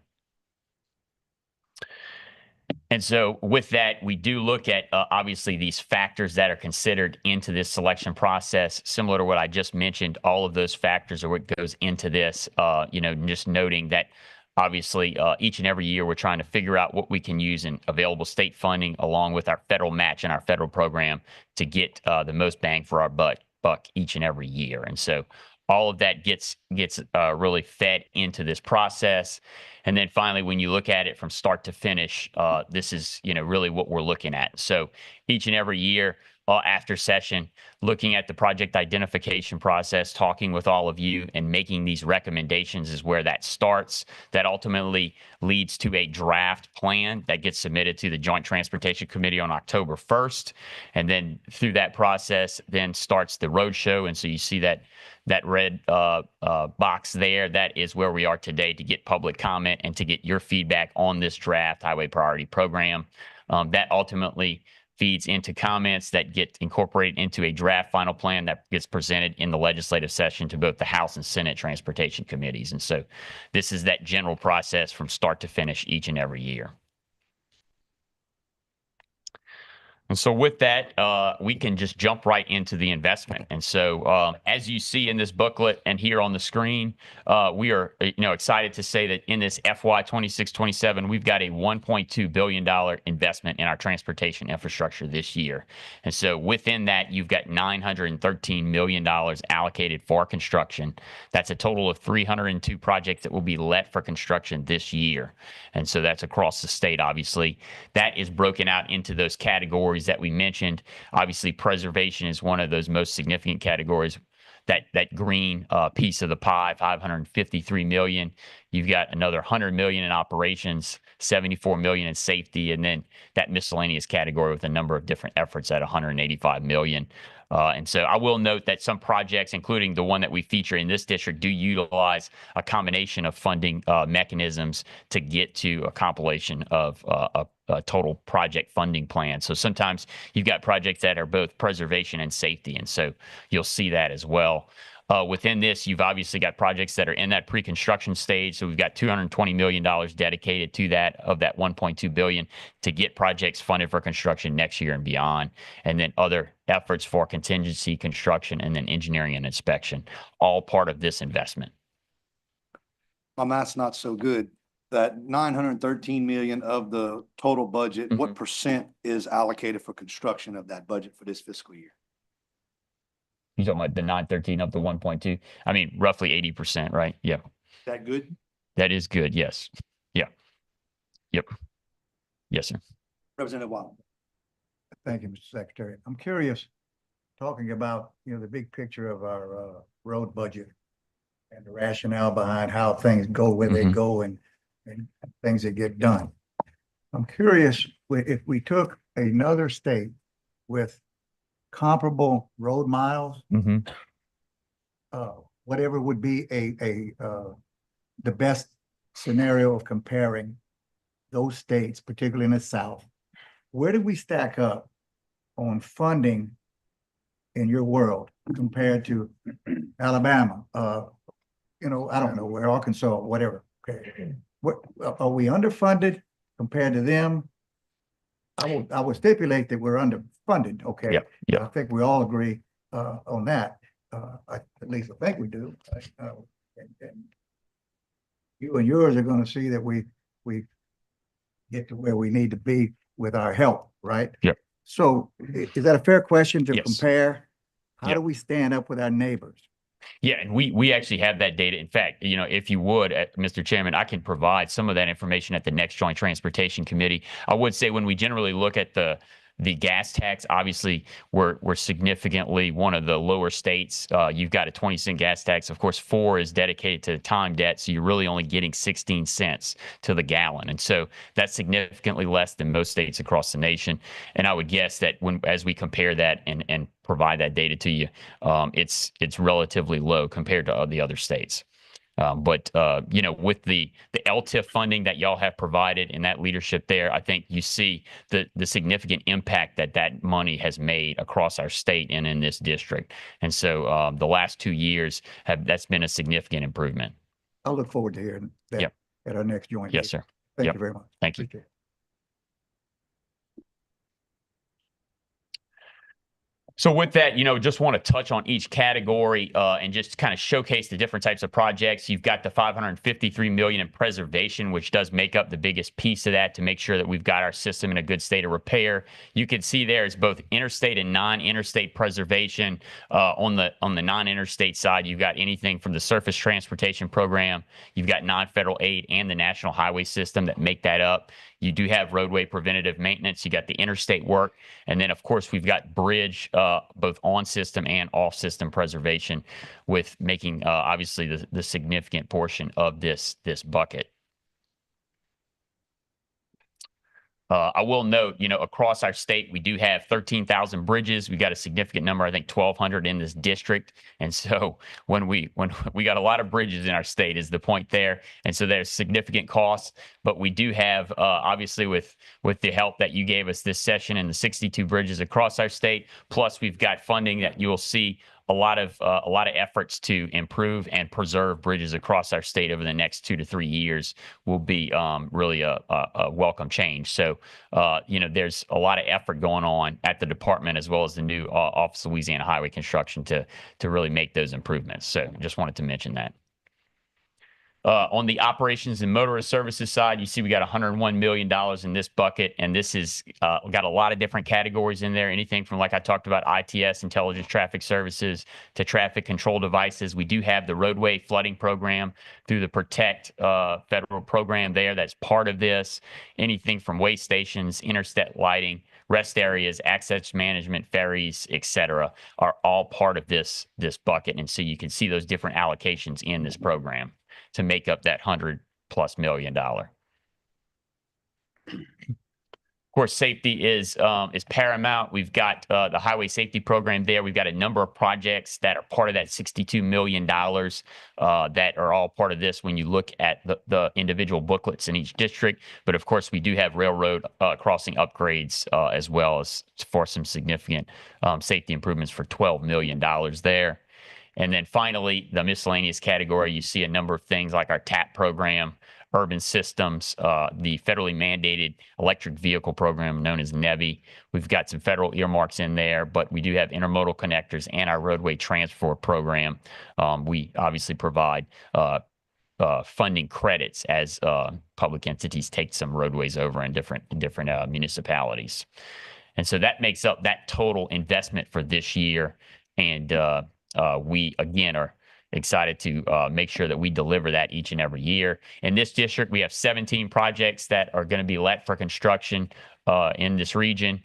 And so with that, we do look at obviously these factors that are considered into this selection process. Similar to what I just mentioned, all of those factors are what goes into this, just noting that obviously each and every year we're trying to figure out what we can use in available state funding along with our federal match and our federal program to get the most bang for our buck each and every year. And so all of that gets really fed into this process. And then finally, when you look at it from start to finish, this is, really what we're looking at. So each and every year after session, looking at the project identification process, talking with all of you and making these recommendations is where that starts. That ultimately leads to a draft plan that gets submitted to the Joint Transportation Committee on October 1st. And then through that process, then starts the roadshow. And so you see that red box there, that is where we are today to get public comment and to get your feedback on this draft highway priority program. That ultimately feeds into comments that get incorporated into a draft final plan that gets presented in the legislative session to both the House and Senate transportation committees. And so this is that general process from start to finish each and every year. And so with that, we can just jump right into the investment. And so as you see in this booklet and here on the screen, we are excited to say that in this FY 26-27, we've got a $1.2 billion investment in our transportation infrastructure this year. And so within that, you've got $913 million allocated for construction. That's a total of 302 projects that will be let for construction this year. And so that's across the state, obviously. That is broken out into those categories that we mentioned. Obviously, preservation is one of those most significant categories. That green piece of the pie, $553 million. You've got another $100 million in operations, $74 million in safety, and then that miscellaneous category with a number of different efforts at $185 million. And so I will note that some projects, including the one that we feature in this district, do utilize a combination of funding mechanisms to get to a compilation of a total project funding plan. So sometimes you've got projects that are both preservation and safety, and so you'll see that as well. Within this, you've obviously got projects that are in that pre-construction stage. So we've got $220 million dedicated to that, of that $1.2 billion, to get projects funded for construction next year and beyond. And then other efforts for contingency construction and then engineering and inspection, all part of this investment. My math's not so good. That 913 million of the total budget, what percent is allocated for construction of that budget for this fiscal year? You talking about the 913 of the 1.2? I mean, roughly 80%, right? Yeah. Is that good? That is good. Yes. Yeah. Yep. Yes, sir. Representative Waddle. Thank you, Mr. Secretary. I'm curious, talking about, the big picture of our road budget and the rationale behind how things go where they go and things that get done. I'm curious if we took another state with comparable road miles, whatever would be the best scenario of comparing those states, particularly in the South, where do we stack up on funding in your world compared to Alabama? I don't know, where Arkansas, whatever. Okay, what are we underfunded compared to them? I would stipulate that we're underfunded. Okay. Yeah. Yeah. I think we all agree on that. At least I think we do. And you and yours are going to see that we get to where we need to be with our help, right? Yep. So is that a fair question to Yes. compare? How Yep. do we stand up with our neighbors? Yeah, and we actually have that data. In fact, if you would, Mr. Chairman, I can provide some of that information at the next Joint Transportation Committee. I would say when we generally look at the gas tax, obviously we're significantly one of the lower states. You've got a 20-cent gas tax. Of course, 4 is dedicated to time debt, so you're really only getting 16 cents to the gallon. And so that's significantly less than most states across the nation. And I would guess that as we compare that and provide that data to you, it's relatively low compared to the other states. But with the LTIF funding that y'all have provided and that leadership there, I think you see the significant impact that money has made across our state and in this district. And so the last 2 years that's been a significant improvement. I look forward to hearing that Yep. at our next joint. Yes, meeting. sir. Thank Yep. you very much. Thank you. Appreciate it. So with that, just want to touch on each category and just kind of showcase the different types of projects. You've got the $553 million in preservation, which does make up the biggest piece of that to make sure that we've got our system in a good state of repair. You can see there is both interstate and non-interstate preservation. On the non-interstate side, you've got anything from the Surface Transportation Program, you've got non-federal aid and the National Highway System that make that up. You do have roadway preventative maintenance. You got the interstate work. And then, of course, we've got bridge, both on system and off system preservation, with making obviously the significant portion of this bucket. I will note, across our state, we do have 13,000 bridges. We got a significant number, I think 1,200 in this district. And so when we got a lot of bridges in our state is the point there. And so there's significant costs, but we do have, obviously with the help that you gave us this session and the 62 bridges across our state, plus we've got funding that you will see a lot of efforts to improve and preserve bridges across our state over the next 2 to 3 years will be really a welcome change. So, there's a lot of effort going on at the department as well as the new Office of Louisiana Highway Construction to really make those improvements. So just wanted to mention that. On the operations and motorist services side, you see we got $101 million in this bucket, and this is got a lot of different categories in there. Anything from, like I talked about, ITS, Intelligent Traffic Services, to traffic control devices. We do have the roadway flooding program through the Protect federal program there. That's part of this. Anything from way stations, interstate lighting, rest areas, access management, ferries, etc., are all part of this bucket. And so you can see those different allocations in this program to make up that $100+ million. Of course, safety is paramount. We've got the highway safety program there. We've got a number of projects that are part of that $62 million that are all part of this when you look at the individual booklets in each district. But of course, we do have railroad crossing upgrades as well as for some significant safety improvements for $12 million there. And then finally, the miscellaneous category, you see a number of things like our TAP program, urban systems, the federally mandated electric vehicle program known as NEVI. We've got some federal earmarks in there, but we do have intermodal connectors and our roadway transport program. We obviously provide funding credits as public entities take some roadways over in different municipalities. And so that makes up that total investment for this year. And we, again, are excited to make sure that we deliver that each and every year. In this district, we have 17 projects that are going to be let for construction in this region.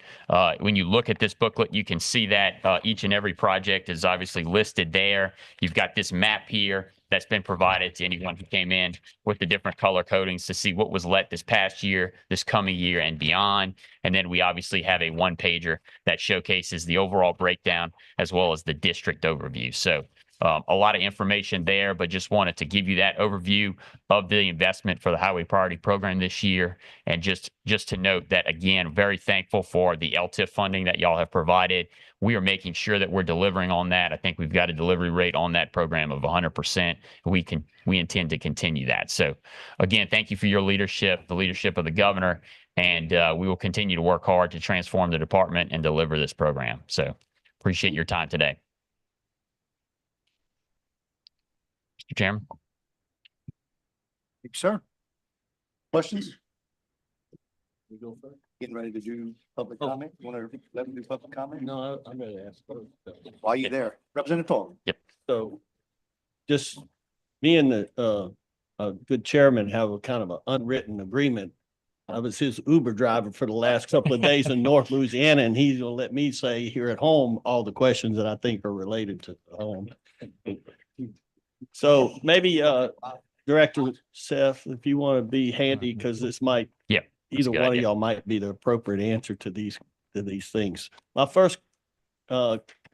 When you look at this booklet, you can see that each and every project is obviously listed there. You've got this map here that's been provided to anyone who came in with the different color codings to see what was let this past year, this coming year, and beyond. And then we obviously have a one-pager that showcases the overall breakdown as well as the district overview. So a lot of information there, but just wanted to give you that overview of the investment for the Highway Priority Program this year. And just to note that, again, very thankful for the LTIF funding that y'all have provided. We are making sure that we're delivering on that. I think we've got a delivery rate on that program of 100%. We intend to continue that. So again, thank you for your leadership, the leadership of the governor, and we will continue to work hard to transform the department and deliver this program. So appreciate your time today. Mr. Chairman. Thank you, sir. Questions? You go first? Getting ready to do public comment? You want to let me do public comment? No, I'm ready to ask first. While you're there, Representative Thornton. So just me and the good chairman have a kind of an unwritten agreement. I was his Uber driver for the last couple of days in North Louisiana, and he's gonna let me say here at home all the questions that I think are related to home. So maybe Director Seth, if you want to be handy, because this might, either one of y'all might be the appropriate answer to these things. My first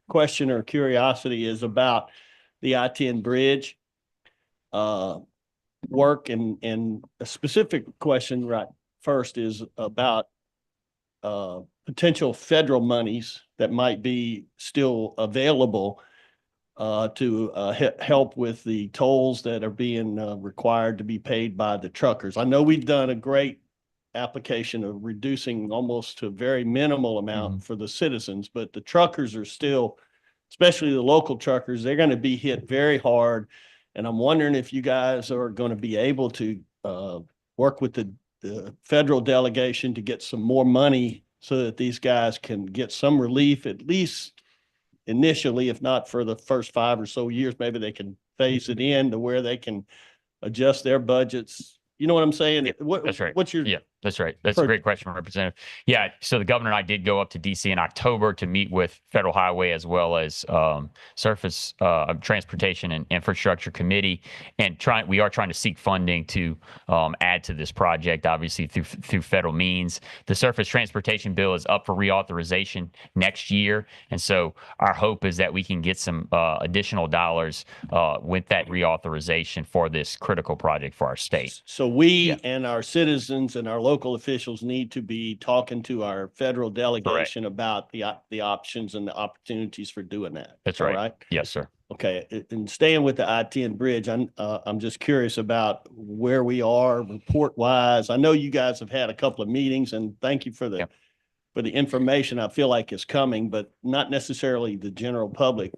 question or curiosity is about the I-10 bridge work, and a specific question right first is about potential federal monies that might be still available to help with the tolls that are being required to be paid by the truckers. I know we've done a great application of reducing almost to a very minimal amount for the citizens, but the truckers are still, especially the local truckers, they're going to be hit very hard. And I'm wondering if you guys are going to be able to work with the federal delegation to get some more money so that these guys can get some relief, at least initially, if not for the first 5 or so years. Maybe they can phase it in to where they can adjust their budgets. You know what I'm saying? Yeah, that's right. What's your Yeah, that's right. That's a great question, Representative. Yeah, so the governor and I did go up to DC in October to meet with Federal Highway as well as Surface Transportation and Infrastructure Committee, and we are trying to seek funding to add to this project, obviously through federal means. The Surface Transportation Bill is up for reauthorization next year, and so our hope is that we can get some additional dollars with that reauthorization for this critical project for our state. So we and our citizens and our local officials need to be talking to our federal delegation about the options and the opportunities for doing that. That's All right. Yes, sir. Okay, and staying with the I-10 bridge, I'm just curious about where we are report wise. I know you guys have had a couple of meetings, and thank you for the information. I feel like is coming, but not necessarily the general public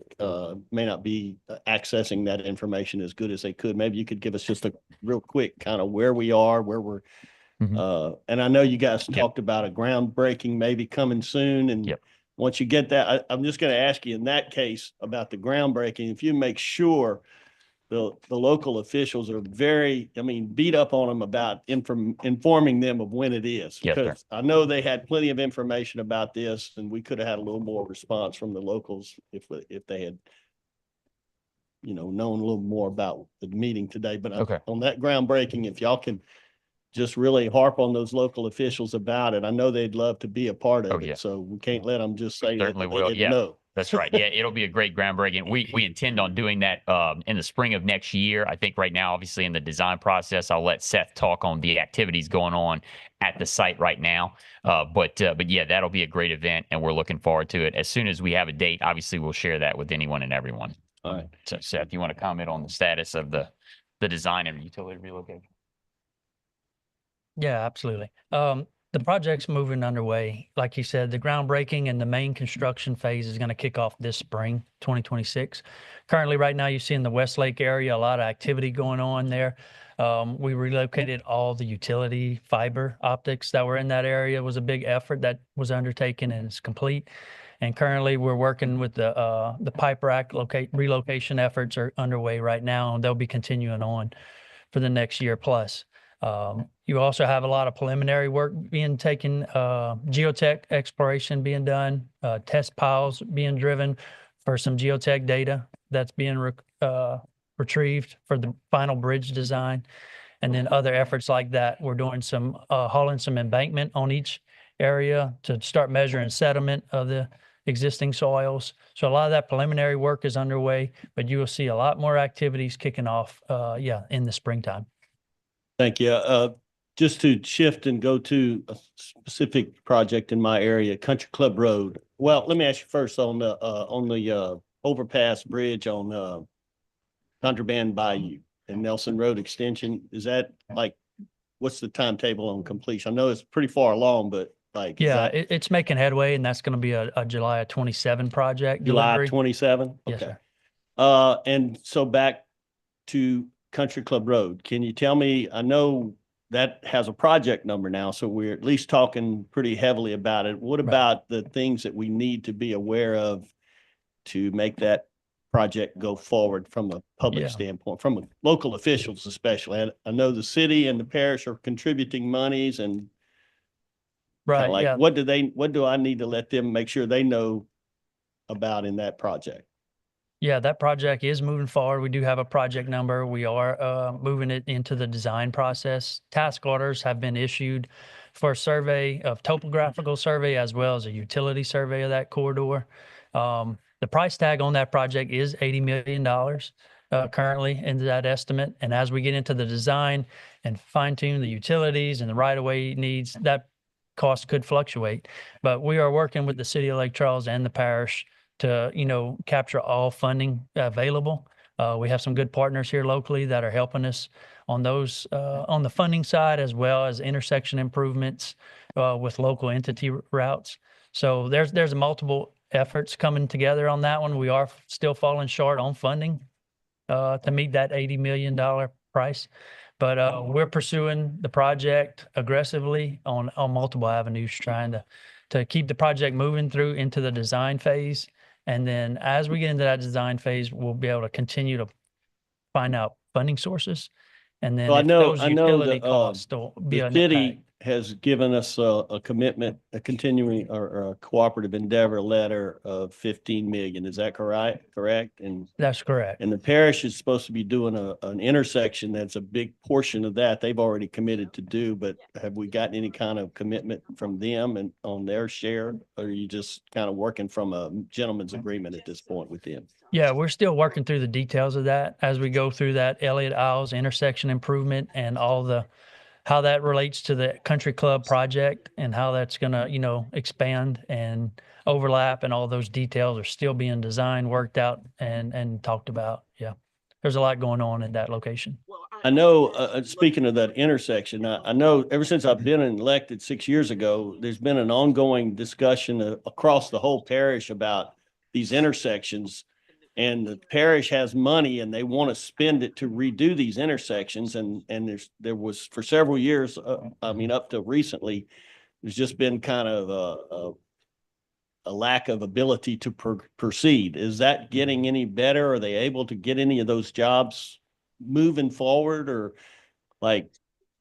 may not be accessing that information as good as they could. Maybe you could give us just a real quick kind of where we are, where we're. And I know you guys talked about a groundbreaking maybe coming soon, and once you get that, I'm just going to ask you in that case about the groundbreaking. If you make sure the local officials are beat up on them about informing them of when it is. Because I know they had plenty of information about this, and we could have had a little more response from the locals if they had, known a little more about the meeting today. But on that groundbreaking, if y'all can just really harp on those local officials about it. I know they'd love to be a part of it, so we can't let them just say Certainly that will. they didn't know. That's right. Yeah, it'll be a great groundbreaking. We intend on doing that in the spring of next year. I think right now, obviously in the design process, I'll let Seth talk on the activities going on at the site right now. But yeah, that'll be a great event, and we're looking forward to it. As soon as we have a date, obviously we'll share that with anyone and everyone. All right. So Seth, you want to comment on the status of the design and utility relocation? Yeah, absolutely. The project's moving underway. Like you said, the groundbreaking and the main construction phase is going to kick off this spring, 2026. Currently, right now, you see in the Westlake area, a lot of activity going on there. We relocated all the utility fiber optics that were in that area. It was a big effort that was undertaken and it's complete. And currently, we're working with the pipe rack relocation efforts are underway right now, and they'll be continuing on for the next year plus. You also have a lot of preliminary work being taken, geotech exploration being done, test piles being driven for some geotech data that's being retrieved for the final bridge design. And then other efforts like that. We're doing some hauling some embankment on each area to start measuring sediment of the existing soils. So a lot of that preliminary work is underway, but you will see a lot more activities kicking off, in the springtime. Thank you. Just to shift and go to a specific project in my area, Country Club Road. Well, let me ask you first on the overpass bridge on Contraband Bayou and Nelson Road extension. Is that what's the timetable on completion? I know it's pretty far along, but it's making headway, and that's going to be a July 27 project. July 27? Yes, sir. And so back to Country Club Road. Can you tell me, I know that has a project number now, so we're at least talking pretty heavily about it. What about the things that we need to be aware of to make that project go forward from a public standpoint, from local officials especially? I know the city and the parish are contributing monies and what do I need to let them make sure they know about in that project? Yeah, that project is moving forward. We do have a project number. We are moving it into the design process. Task orders have been issued for a survey of topographical survey as well as a utility survey of that corridor. The price tag on that project is $80 million currently in that estimate. And as we get into the design and fine tune the utilities and the right-of-way needs, that cost could fluctuate. But we are working with the city of Lake Charles and the parish to, capture all funding available We have some good partners here locally that are helping us on those, on the funding side, as well as intersection improvements with local entity routes. So there's multiple efforts coming together on that one. We are still falling short on funding to meet that $80 million price. But we're pursuing the project aggressively on multiple avenues, trying to keep the project moving through into the design phase. And then as we get into that design phase, we'll be able to continue to find out funding sources. And then Well, if those I know utility that, costs will be the an impact. city has given us a commitment, a continuing or a cooperative endeavor letter of 15 million. Is that correct? And That's correct. the parish is supposed to be doing an intersection that's a big portion of that they've already committed to do, but have we gotten any kind of commitment from them and on their share? Or are you just kind of working from a gentleman's agreement at this point with them? Yeah, we're still working through the details of that as we go through that Elliott Isles intersection improvement and all the, how that relates to the country club project and how that's going to, expand and overlap, and all those details are still being designed, worked out, and talked about. Yeah, there's a lot going on in that location. I know, speaking of that intersection, I know ever since I've been elected 6 years ago, there's been an ongoing discussion across the whole parish about these intersections. And the parish has money and they want to spend it to redo these intersections. And there was for several years, up to recently, there's just been kind of a lack of ability to proceed. Is that getting any better? Are they able to get any of those jobs moving forward, or like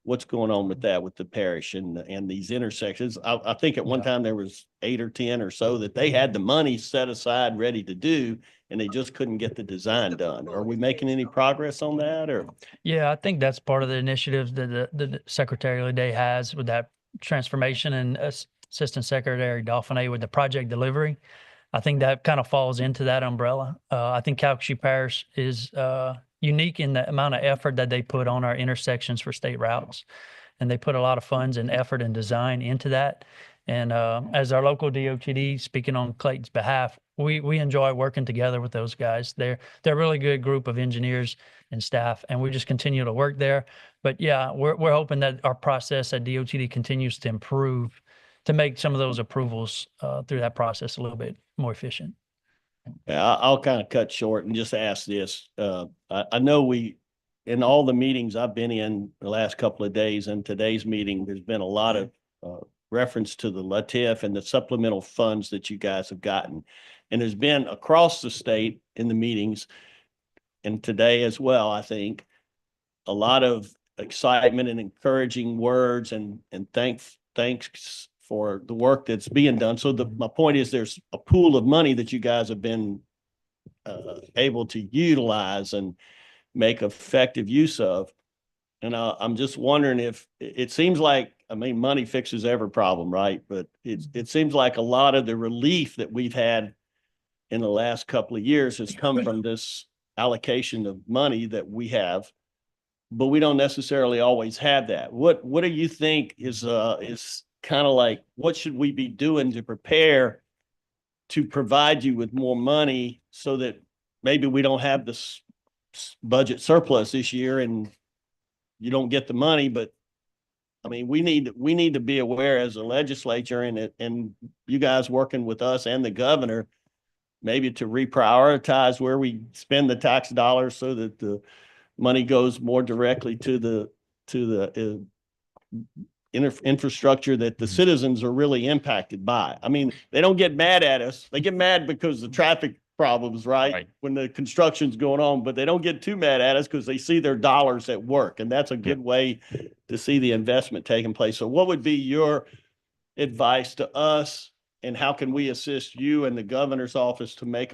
what's going on with that with the parish and these intersections? I think at one time there was 8 or 10 or so that they had the money set aside ready to do, and they just couldn't get the design done. Are we making any progress on that? Or Yeah, I think that's part of the initiatives that the Secretary of Day has with that transformation, and Assistant Secretary Dauphiné with the project delivery. I think that kind of falls into that umbrella. I think Calcasieu Parish is unique in the amount of effort that they put on our intersections for state routes. And they put a lot of funds and effort and design into that. And as our local DOTD, speaking on Clayton's behalf, we enjoy working together with those guys. They're a really good group of engineers and staff, and we just continue to work there. But yeah, we're hoping that our process at DOTD continues to improve to make some of those approvals through that process a little bit more efficient. yeah, I'll kind of cut short and just ask this. I know in all the meetings I've been in the last couple of days and today's meeting, there's been a lot of reference to the LATIF and the supplemental funds that you guys have gotten. And there's been across the state in the meetings, and today as well, I think, a lot of excitement and encouraging words and thanks for the work that's being done. So my point is there's a pool of money that you guys have been able to utilize and make effective use of. And I'm just wondering if it seems like, money fixes every problem, right? But it seems like a lot of the relief that we've had in the last couple of years has come from this allocation of money that we have, but we don't necessarily always have that. What do you think is kind of like, what should we be doing to prepare to provide you with more money so that maybe we don't have this budget surplus this year and you don't get the money? But we need to be aware as a legislature and you guys working with us and the governor, maybe to reprioritize where we spend the tax dollars so that the money goes more directly to the infrastructure that the citizens are really impacted by. They don't get mad at us. They get mad because the traffic problems, right? When the construction's going on, but they don't get too mad at us because they see their dollars at work. And that's a good way to see the investment taking place. So what would be your advice to us, and how can we assist you and the governor's office to make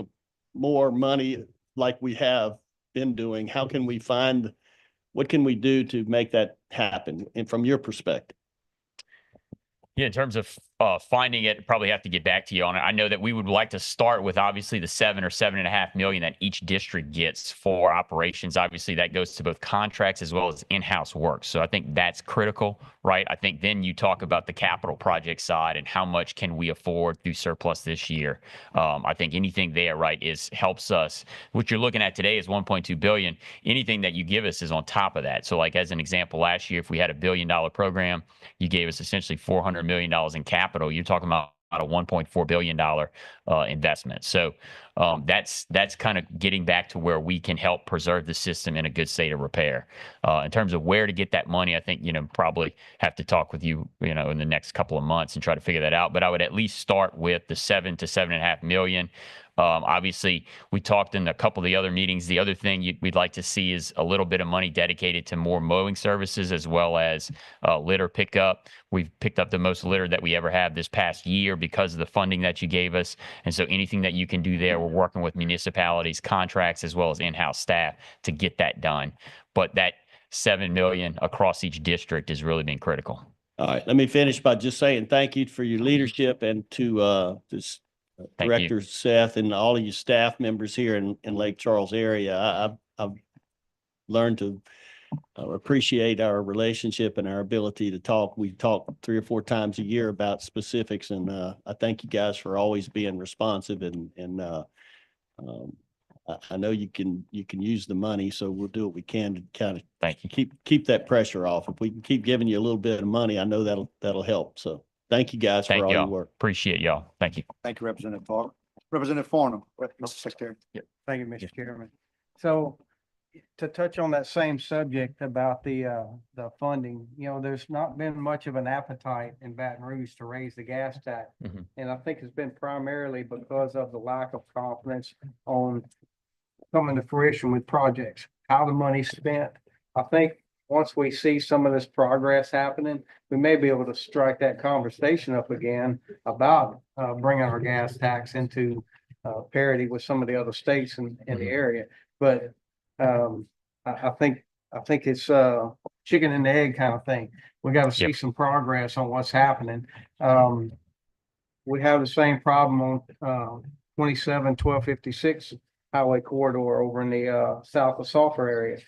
more money like we have been doing? How can we what can we do to make that happen? And from your perspective? Yeah, in terms of finding it, probably have to get back to you on it. I know that we would like to start with obviously the 7 or 7.5 million that each district gets for operations. Obviously, that goes to both contracts as well as in-house work. So I think that's critical, right? I think then you talk about the capital project side and how much can we afford through surplus this year. I think anything there, right, helps us. What you're looking at today is 1.2 billion. Anything that you give us is on top of that. So, like as an example, last year, if we had $1 billion program, you gave us essentially $400 million in capital. You're talking about a $1.4 billion investment. So that's kind of getting back to where we can help preserve the system in a good state of repair. In terms of where to get that money, I think, probably have to talk with you, in the next couple of months and try to figure that out. But I would at least start with the 7 to 7.5 million. Obviously, we talked in a couple of the other meetings. The other thing we'd like to see is a little bit of money dedicated to more mowing services as well as litter pickup. We've picked up the most litter that we ever have this past year because of the funding that you gave us. And so anything that you can do there, we're working with municipalities, contracts, as well as in-house staff to get that done. But that 7 million across each district has really been critical. All right, let me finish by just saying thank you for your leadership and to this Thank Director Seth and all of you staff members here in Lake Charles area. I've learned to appreciate our relationship and our ability to talk. We talk 3 or 4 times a year about specifics, and I thank you guys for always being responsive. And I know you can use the money, so we'll do what we can to kind of Thank you. keep that pressure off. If we can keep giving you a little bit of money, I know that'll help. So thank you guys for Thank all your y'all. work. Appreciate y'all. Thank you. Thank you, Representative Farmer. Representative Farnham, Mr. Secretary. Thank you, Mr. Chairman. So to touch on that same subject about the funding, there's not been much of an appetite in Baton Rouge to raise the gas tax. Mhm. And I think it's been primarily because of the lack of confidence on coming to fruition with projects, how the money's spent. I think once we see some of this progress happening, we may be able to strike that conversation up again about bringing our gas tax into parity with some of the other states in the area. But I think it's chicken and egg kind of thing. We got to see some progress on what's happening. We have the same problem on 27-1256 highway corridor over in the south of Sulphur area.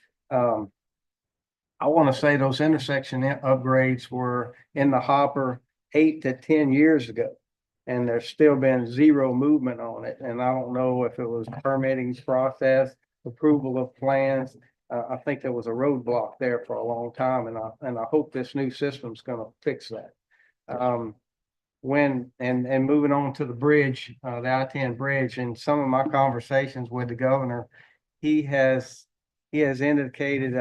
I want to say those intersection upgrades were in the hopper 8 to 10 years ago, and there's still been zero movement on it. And I don't know if it was permitting process, approval of plans. I think there was a roadblock there for a long time, and I hope this new system's going to fix that. Moving on to the bridge, the I-10 bridge, and some of my conversations with the governor, he has indicated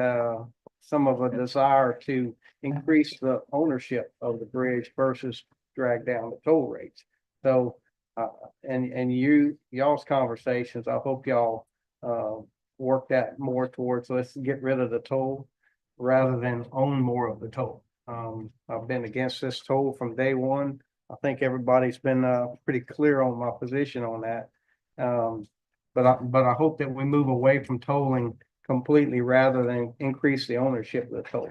some of a desire to increase the ownership of the bridge versus drag down the toll rates. So, y'all's conversations, I hope y'all work that more towards let's get rid of the toll rather than own more of the toll. I've been against this toll from day one. I think everybody's been pretty clear on my position on that. But I hope that we move away from tolling completely rather than increase the ownership of the toll.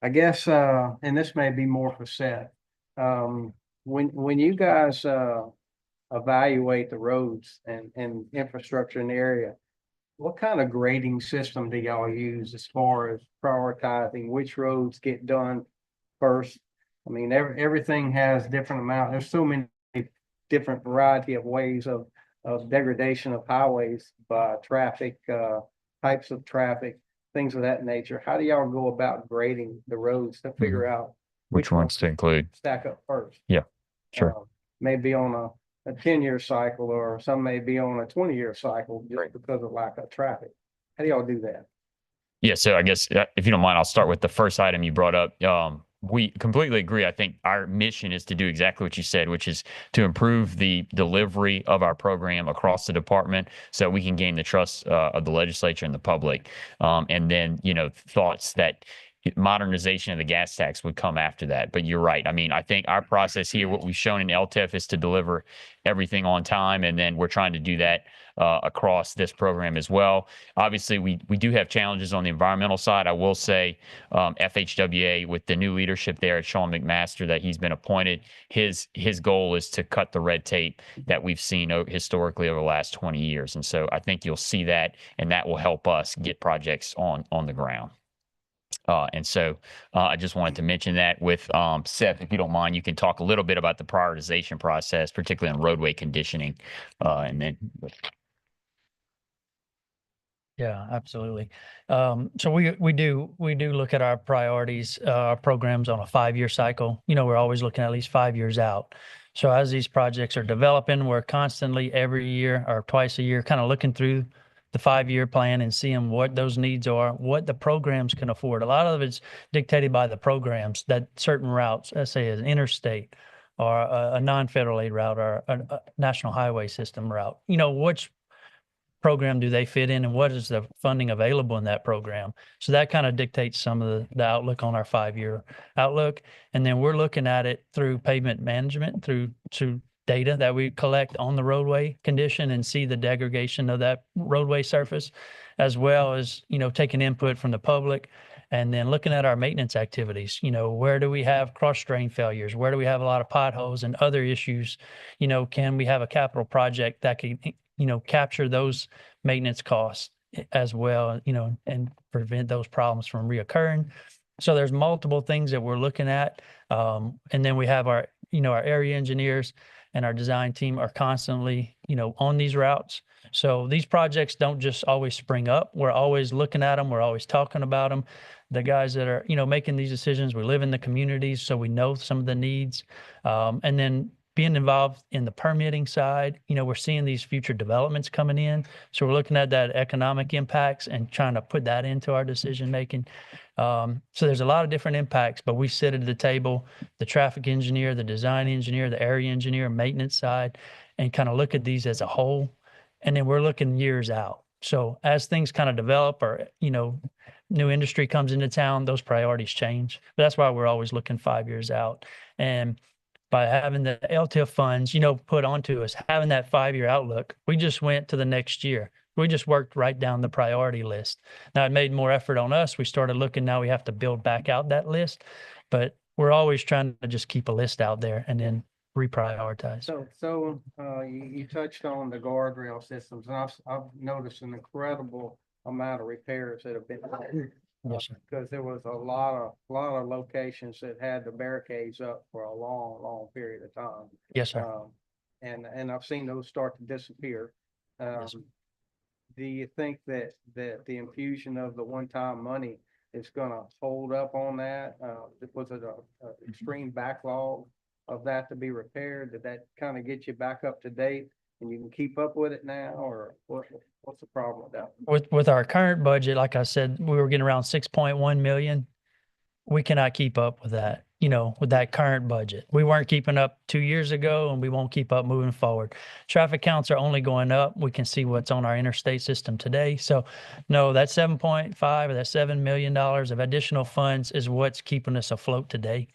I guess, and this may be more for Seth, when you guys evaluate the roads and infrastructure in the area, what kind of grading system do y'all use as far as prioritizing which roads get done first? I mean, everything has different amount. There's so many different variety of ways of degradation of highways by traffic, types of traffic, things of that nature. How do y'all go about grading the roads to figure out Which ones to include? stack up first? Yeah, sure. Maybe on a 10-year cycle, or some may be on a 20-year cycle just because of lack of traffic. How do y'all do that? Yeah, so I guess if you don't mind, I'll start with the first item you brought up. We completely agree. I think our mission is to do exactly what you said, which is to improve the delivery of our program across the department so we can gain the trust of the legislature and the public. And then, thoughts that modernization of the gas tax would come after that. But you're right. I mean, I think our process here, what we've shown in LTIF is to deliver everything on time. And then we're trying to do that across this program as well. Obviously, we do have challenges on the environmental side. I will say FHWA, with the new leadership there at Sean McMaster that he's been appointed, his goal is to cut the red tape that we've seen historically over the last 20 years. And so I think you'll see that, and that will help us get projects on the ground. And so I just wanted to mention that with Seth, if you don't mind, you can talk a little bit about the prioritization process, particularly in roadway conditioning. And then. Yeah, absolutely. So we do look at our priorities, our programs on a 5-year cycle. You know, we're always looking at least 5 years out. So as these projects are developing, we're constantly every year or twice a year kind of looking through the 5-year plan and seeing what those needs are, what the programs can afford. A lot of it's dictated by the programs, that certain routes, let's say an interstate or a non-federal aid route or a national highway system route, you know, which program do they fit in and what is the funding available in that program? So that kind of dictates some of the outlook on our 5-year outlook. And then we're looking at it through pavement management, through data that we collect on the roadway condition and see the degradation of that roadway surface, as well as, you know, taking input from the public and then looking at our maintenance activities. You know, where do we have cross drain failures? Where do we have a lot of potholes and other issues? You know, can we have a capital project that can, you know, capture those maintenance costs as well, you know, and prevent those problems from reoccurring? So there's multiple things that we're looking at. And then we have our, you know, our area engineers and our design team are constantly, you know, on these routes. So these projects don't just always spring up. We're always looking at them. We're always talking about them. The guys that are, you know, making these decisions, we live in the communities, so we know some of the needs. And then being involved in the permitting side, you know, we're seeing these future developments coming in. So we're looking at that economic impacts and trying to put that into our decision making. So there's a lot of different impacts, but we sit at the table, the traffic engineer, the design engineer, the area engineer, maintenance side, and kind of look at these as a whole. And then we're looking years out. So as things kind of develop or, you know, new industry comes into town, those priorities change. But that's why we're always looking 5 years out. And by having the LTIF funds, you know, put onto us, having that 5-year outlook, we just went to the next year. We just worked right down the priority list. Now it made more effort on us. We started looking, now we have to build back out that list, but we're always trying to just keep a list out there and then reprioritize. So you touched on the guardrail systems, and I've noticed an incredible amount of repairs that have been done. Yes, sir. Because there was a lot of locations that had the barricades up for a long period of time. Yes, sir. And I've seen those start to disappear. Yes. Do you think that the infusion of the one-time money is gonna hold up on that? Was it a extreme backlog of that to be repaired? Did that kind of get you back up to date and you can keep up with it now, or what's the problem with that? With our current budget, like I said, we were getting around 6.1 million. We cannot keep up with that, you know, with that current budget. We weren't keeping up 2 years ago, and we won't keep up moving forward. Traffic counts are only going up. We can see what's on our interstate system today. So no, that 7.5 or that $7 million of additional funds is what's keeping us afloat today.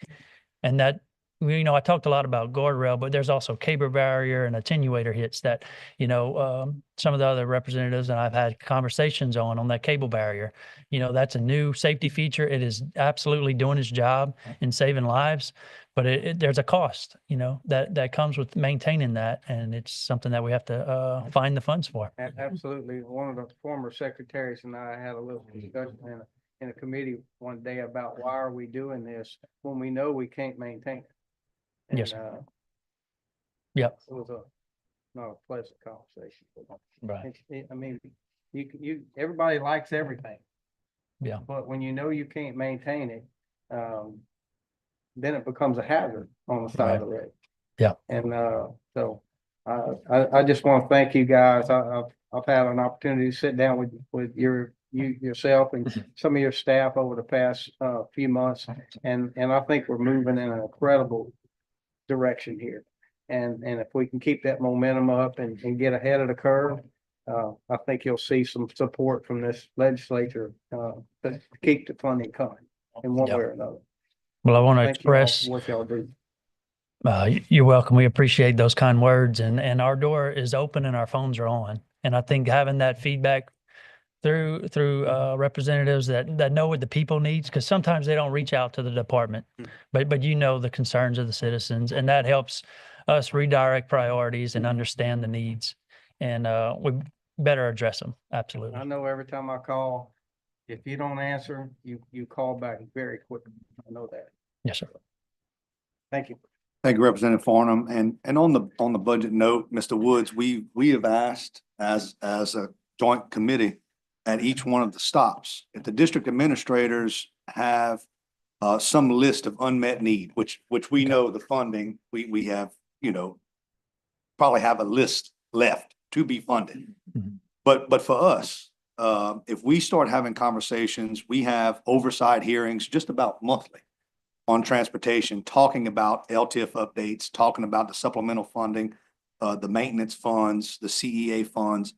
And that, you know, I talked a lot about guardrail, but there's also cable barrier and attenuator hits that, you know, some of the other representatives and I've had conversations on that cable barrier. You know, that's a new safety feature. It is absolutely doing its job in saving lives, but there's a cost, you know, that comes with maintaining that. And it's something that we have to find the funds for. Absolutely. One of the former secretaries and I had a little discussion in a committee one day about why are we doing this when we know we can't maintain it. And, Yes. Yep. It was not a pleasant conversation. Right. I mean, everybody likes everything. Yeah. But when you know you can't maintain it, then it becomes a hazard on the side of the road. Yeah. And so I just want to thank you guys. I've had an opportunity to sit down with yourself and some of your staff over the past few months, and I think we're moving in an incredible direction here. And if we can keep that momentum up and get ahead of the curve, I think you'll see some support from this legislature to keep the funding coming. in one Yep. way or another. Well, I want to Thank you all express, for what y'all do. you're welcome. We appreciate those kind words, and our door is open and our phones are on. And I think having that feedback through representatives that know what the people needs, because sometimes they don't reach out to the department, but you know the concerns of the citizens, and that helps us redirect priorities and understand the needs, and we better address them. Absolutely. I know every time I call, if you don't answer, you call back very quickly. I know that. Yes, sir. Thank you. Thank you, Representative Farnham. And on the budget note, Mr. Woods, we have asked as a joint committee at each one of the stops, if the district administrators have some list of unmet need, which we know the funding, we have, probably have a list left to be funded. Mhm. But for us, if we start having conversations, we have oversight hearings just about monthly on transportation, talking about LTIF updates, talking about the supplemental funding, the maintenance funds, the CEA funds.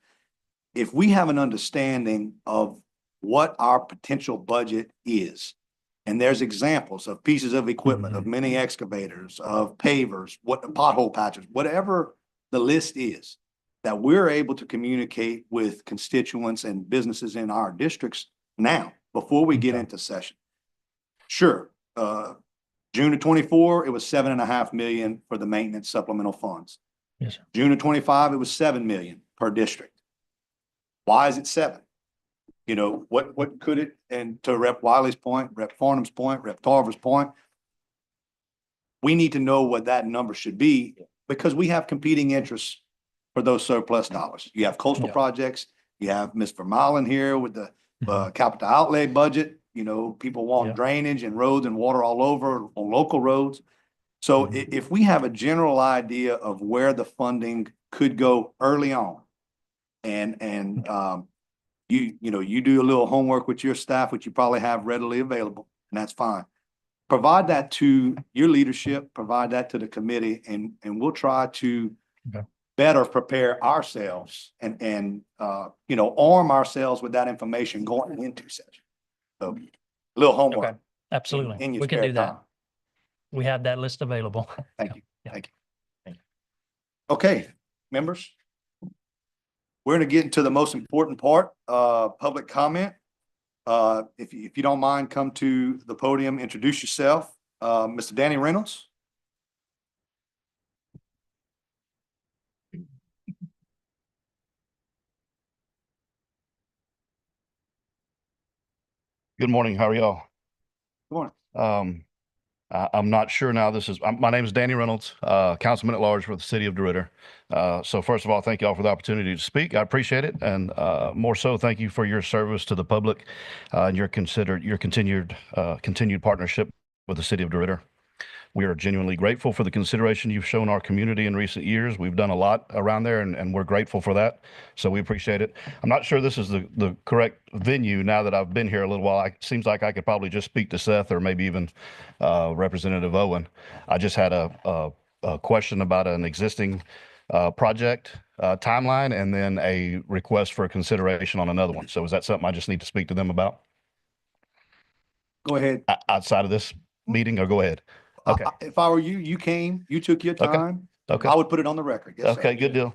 If we have an understanding of what our potential budget is, and there's examples of pieces of equipment, of mini excavators, of pavers, what pothole patches, whatever the list is, that we're able to communicate with constituents and businesses in our districts now, before we get Okay. into session. Sure, June of 24, it was 7.5 million for the maintenance supplemental funds. Yes, sir. June of 25, it was 7 million per district. Why is it 7? What could it, and to Rep. Wiley's point, Rep. Farnham's point, Rep. Tarver's point, we need to know what that number should be, because we have competing interests for those surplus dollars. You have coastal Yeah. projects, you have Ms. Vermeulen here with the capital outlay budget, people want Yeah. drainage and roads and water all over on local roads. So if we have a general idea of where the funding could go early on, and you do a little homework with your staff, which you probably have readily available, and that's fine. Provide that to your leadership, provide that to the committee, and we'll try to Okay. better prepare ourselves and arm ourselves with that information going into session. So a little homework. Okay. Absolutely. in your We can spare do that. time. We have that list available. Thank you. Yeah. Thank you. Thank you. Okay, members. We're going to get into the most important part, public comment. If you don't mind, come to the podium, introduce yourself. Mr. Danny Reynolds. Good morning. How are y'all? Good morning. I'm not sure now. My name is Danny Reynolds, Councilman at Large for the City of DeRidder. So first of all, thank you all for the opportunity to speak. I appreciate it. And more so, thank you for your service to the public and your continued partnership with the City of DeRidder. We are genuinely grateful for the consideration you've shown our community in recent years. We've done a lot around there, and we're grateful for that. So we appreciate it. I'm not sure this is the correct venue now that I've been here a little while. It seems like I could probably just speak to Seth or maybe even Representative Owen. I just had a question about an existing project timeline, and then a request for consideration on another one. So is that something I just need to speak to them about Go ahead. outside of this meeting, or go ahead? Okay. If I were you, you took your time. Okay. I would put it on the record. Yes, sir. Okay, good deal.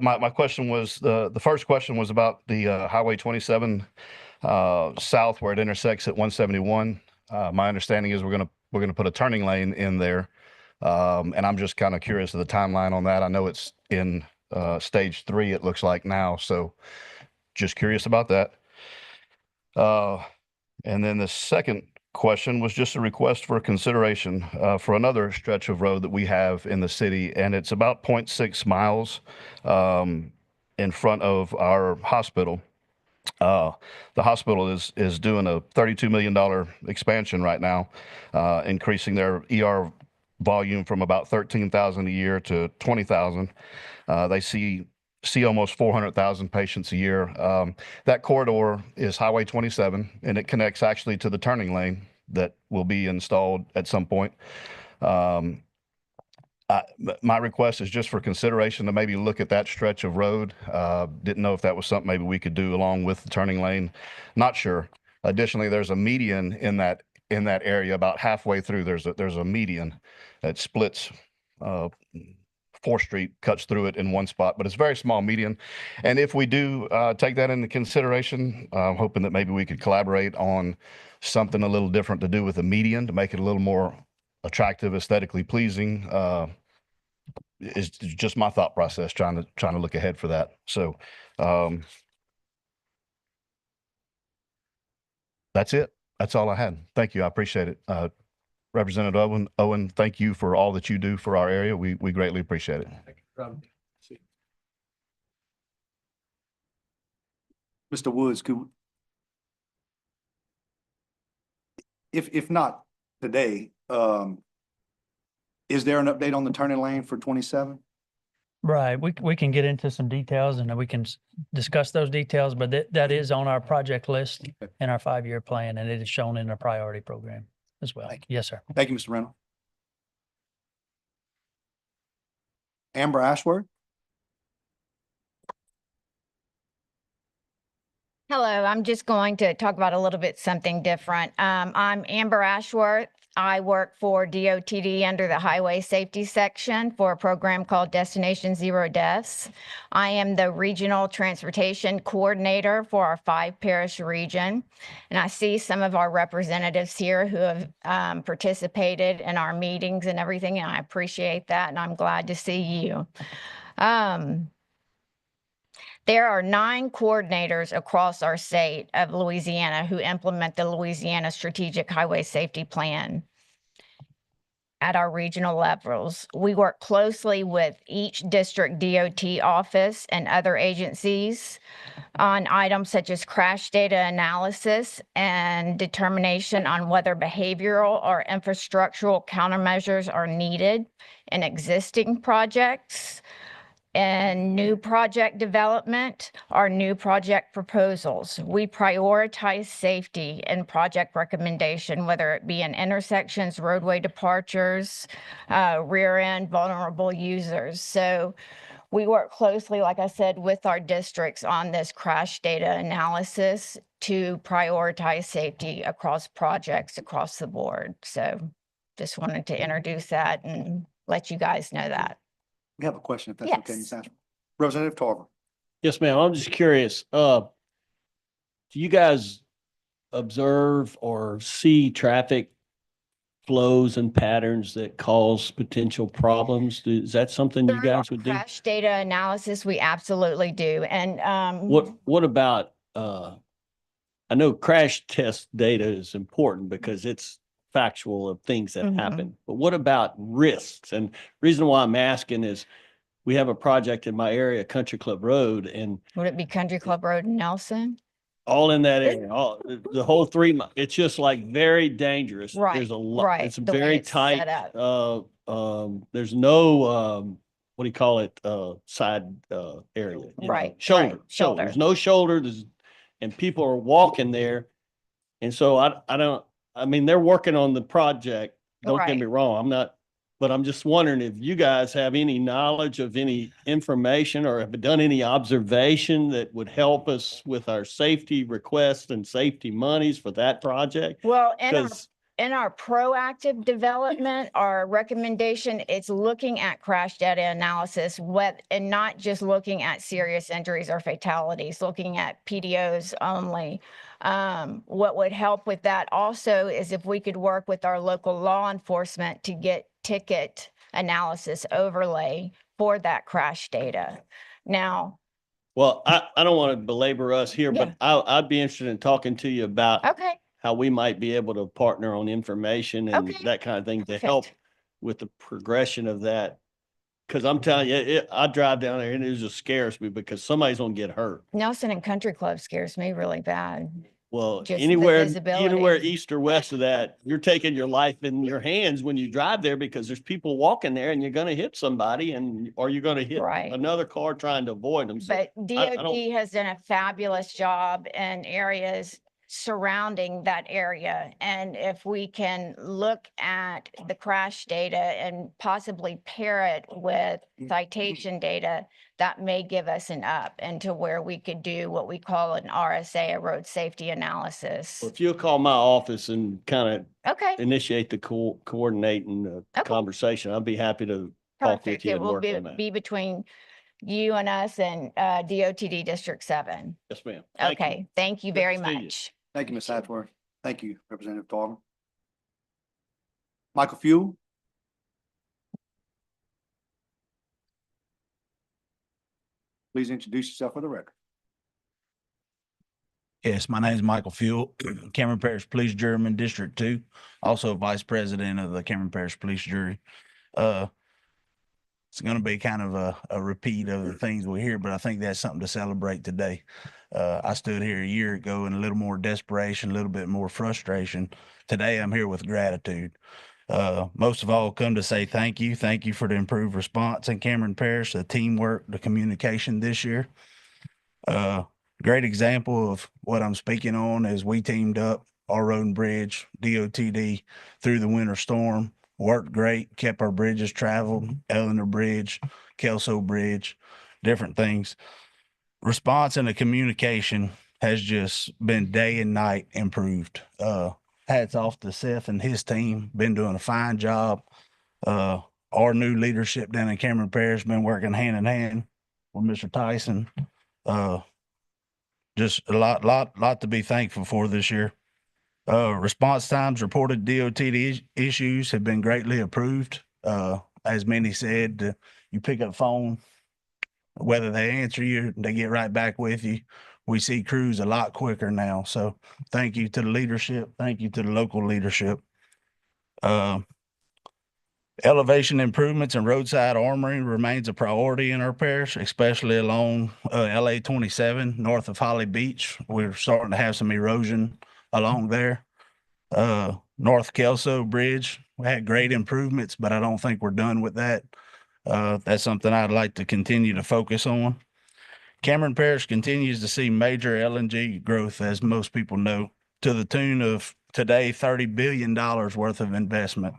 My question was, the first question was about the Highway 27 south where it intersects at 171. My understanding is we're gonna put a turning lane in there. And I'm just kind of curious of the timeline on that. I know it's in stage 3, it looks like now. So just curious about that. And then the second question was just a request for consideration for another stretch of road that we have in the city, and it's about 0.6 miles in front of our hospital. The hospital is doing a $32 million expansion right now, increasing their ER volume from about 13,000 a year to 20,000. They see almost 400,000 patients a year. That corridor is Highway 27, and it connects actually to the turning lane that will be installed at some point. My request is just for consideration to maybe look at that stretch of road. Didn't know if that was something maybe we could do along with the turning lane. Not sure. Additionally, there's a median in that in that area. About halfway through, there's a median that splits, 4th Street cuts through it in one spot, but it's a very small median. And if we do take that into consideration, I'm hoping that maybe we could collaborate on something a little different to do with the median to make it a little more attractive, aesthetically pleasing. Is just my thought process, trying to look ahead for that. So that's it. That's all I had. Thank you. I appreciate it. Representative Owen, thank you for all that you do for our area. We greatly appreciate it. Mr. Woods, if not today, is there an update on the turning lane for 27? Right. We can get into some details and then we can discuss those details, but that is on our project list in our 5-year plan, and it is shown in our priority program as well. Yes, sir. Thank you, Mr. Reynolds. Amber Ashworth? Hello, I'm just going to talk about a little bit something different. I'm Amber Ashworth. I work for DOTD under the Highway Safety Section for a program called Destination Zero Deaths. I am the Regional Transportation Coordinator for our 5-parish region. And I see some of our representatives here who have participated in our meetings and everything, and I appreciate that, and I'm glad to see you. There are 9 coordinators across our state of Louisiana who implement the Louisiana Strategic Highway Safety Plan. At our regional levels, we work closely with each district DOT office and other agencies on items such as crash data analysis and determination on whether behavioral or infrastructural countermeasures are needed in existing projects, and new project development or new project proposals. We prioritize safety in project recommendation, whether it be in intersections, roadway departures, rear end vulnerable users. So we work closely, like I said, with our districts on this crash data analysis to prioritize safety across projects across the board. So just wanted to introduce that and let you guys know that. We have a question, if that's okay, Yes. Ms. Ashworth. Representative Tarver. Yes, ma'am. I'm just curious. Do you guys observe or see traffic flows and patterns that cause potential problems? Is that something you Through our guys would do? Crash data analysis, we absolutely do. And What about, I know crash test data is important because it's factual of things that Mhm. happen, but what about risks? And reason why I'm asking is we have a project in my area, Country Club Road, and would it be Country Club Road in Nelson? all in that area, the whole 3 miles, it's just like very dangerous. Right, There's a lot, right, it's the way very it's set tight. up. There's no, what do you call it? Side, area. you know, Right, Shoulder, right, shoulder. shoulder. There's no shoulder, and people are walking there. And so I mean, they're working on the project. Don't get Right. me wrong. But I'm just wondering if you guys have any knowledge of any information or have done any observation that would help us with our safety requests and safety monies for that project? Well, Because in our proactive development, our recommendation is looking at crash data analysis, and not just looking at serious injuries or fatalities, looking at PDOs only. What would help with that also is if we could work with our local law enforcement to get ticket analysis overlay for that crash data. Now, well, I don't want to belabor us here, but I'd be interested in talking to you about okay, how we might be able to partner on information and Okay. that kind of thing to Perfect. help with the progression of that. Cause I'm telling you, I drive down there and it just scares me because somebody's gonna get hurt. Nelson and Country Club scares me really bad. Well, Just the anywhere visibility. east or west of that, you're taking your life in your hands when you drive there because there's people walking there and you're gonna hit somebody or you're gonna hit Right. another car trying to avoid them. So But I don't- DOT has done a fabulous job in areas surrounding that area. And if we can look at the crash data and possibly pair it with citation data, that may give us an up into where we could do what we call an RSA, a road safety analysis. Well, if you'll call my office and kind of Okay, initiate the coordinating Okay. conversation, I'd be happy to talk with perfect. you It and will work on that. be between you and us and DOTD District 7. Yes, ma'am. Thank you. Okay, thank you Good to very see you. much. Thank you, Ms. Hatchworth. Thank you, Representative Torben. Michael Fuel. Please introduce yourself for the record. Yes, my name is Michael Fuel, Cameron Parish Police Juryman, District 2, also Vice President of the Cameron Parish Police Jury. It's going to be kind of a repeat of the things we hear, but I think that's something to celebrate today. I stood here a year ago in a little more desperation, a little bit more frustration. Today, I'm here with gratitude. Most of all, come to say thank you. Thank you for the improved response in Cameron Parish, the teamwork, the communication this year. Great example of what I'm speaking on is we teamed up, our road and bridge, DOTD, through the winter storm, worked great, kept our bridges traveled, Eleanor Bridge, Kelso Bridge, different things. Response and the communication has just been day and night improved. Hats off to Seth and his team, been doing a fine job. Our new leadership down in Cameron Parish been working hand in hand with Mr. Tyson. Just a lot to be thankful for this year. Response times reported DOTD issues have been greatly improved. As many said, you pick up phone, whether they answer you, they get right back with you. We see crews a lot quicker now. So thank you to the leadership. Thank you to the local leadership. Elevation improvements and roadside armoring remains a priority in our parish, especially along LA 27 north of Holly Beach. We're starting to have some erosion along there. North Kelso Bridge, we had great improvements, but I don't think we're done with that. That's something I'd like to continue to focus on. Cameron Parish continues to see major LNG growth, as most people know, to the tune of today $30 billion worth of investment.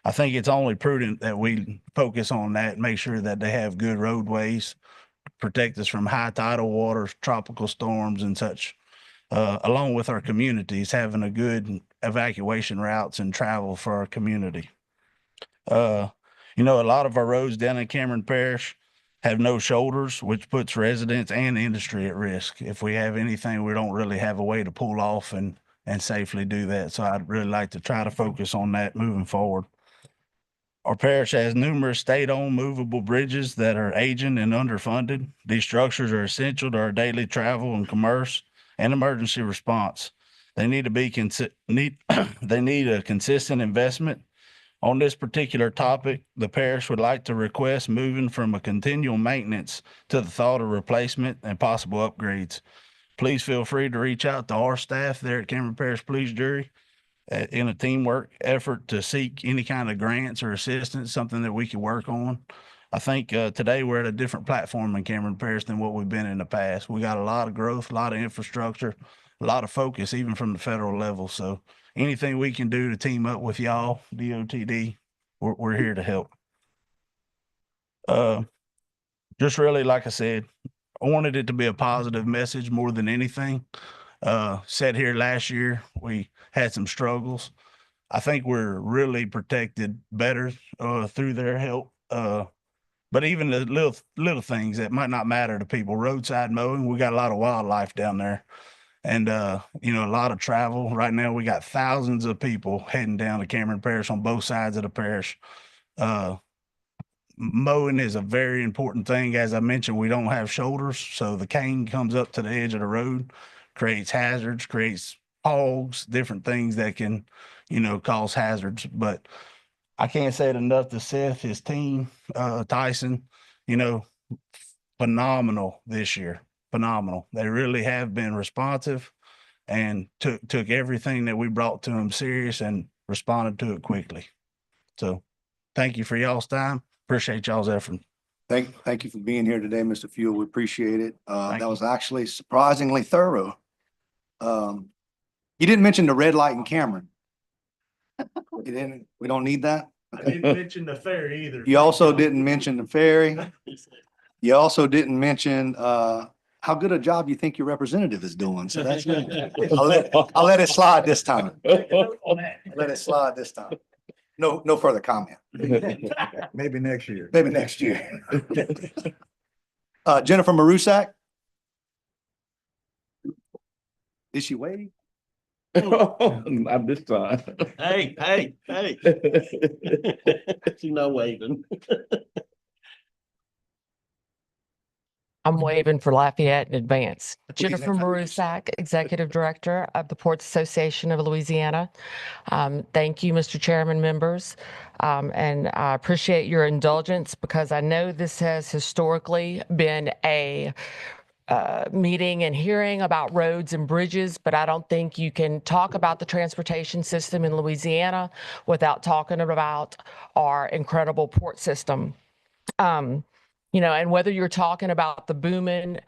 I think it's only prudent that we focus on that, make sure that they have good roadways, protect us from high tidal waters, tropical storms and such, along with our communities, having a good evacuation routes and travel for our community. A lot of our roads down in Cameron Parish have no shoulders, which puts residents and industry at risk. If we have anything, we don't really have a way to pull off and safely do that. So I'd really like to try to focus on that moving forward. Our parish has numerous state-owned movable bridges that are aging and underfunded. These structures are essential to our daily travel and commerce and emergency response. They need to be they need a consistent investment. On this particular topic, the parish would like to request moving from a continual maintenance to the thought of replacement and possible upgrades. Please feel free to reach out to our staff there at Cameron Parish Police Jury in a teamwork effort to seek any kind of grants or assistance, something that we can work on. I think today we're at a different platform in Cameron Parish than what we've been in the past. We got a lot of growth, a lot of infrastructure, a lot of focus, even from the federal level. So anything we can do to team up with y'all, DOTD, we're here to help. Just really, like I said, I wanted it to be a positive message more than anything. Said here last year, we had some struggles. I think we're really protected better through their help. But even the little things that might not matter to people, roadside mowing, we got a lot of wildlife down there. And, a lot of travel. Right now, we got thousands of people heading down to Cameron Parish on both sides of the parish. Mowing is a very important thing. As I mentioned, we don't have shoulders, so the cane comes up to the edge of the road, creates hazards, creates hogs, different things that can, cause hazards. But I can't say it enough to Seth, his team, Tyson, phenomenal this year. Phenomenal. They really have been responsive and took everything that we brought to them serious and responded to it quickly. So thank you for y'all's time. Appreciate y'all's effort. Thank you for being here today, Mr. Fuel. We appreciate it. Thank That you. was actually surprisingly thorough. You didn't mention the red light in Cameron. You didn't, we don't need that? I didn't mention the fair either. You also didn't mention the ferry. You also didn't mention, how good a job you think your representative is doing. So that's good. I'll let it slide this time. Let it slide this time. No further comment. Maybe next year. Maybe next year. Jennifer Marusak. Did she wave? Not this time. Hey, hey, hey. She's not waving. I'm waving for Lafayette in advance. can Jennifer introduce you. Marusak, Executive Director of the Ports Association of Louisiana. Thank you, Mr. Chairman, members. And I appreciate your indulgence because I know this has historically been a meeting and hearing about roads and bridges, but I don't think you can talk about the transportation system in Louisiana without talking about our incredible port system. You know, and whether you're talking about the booming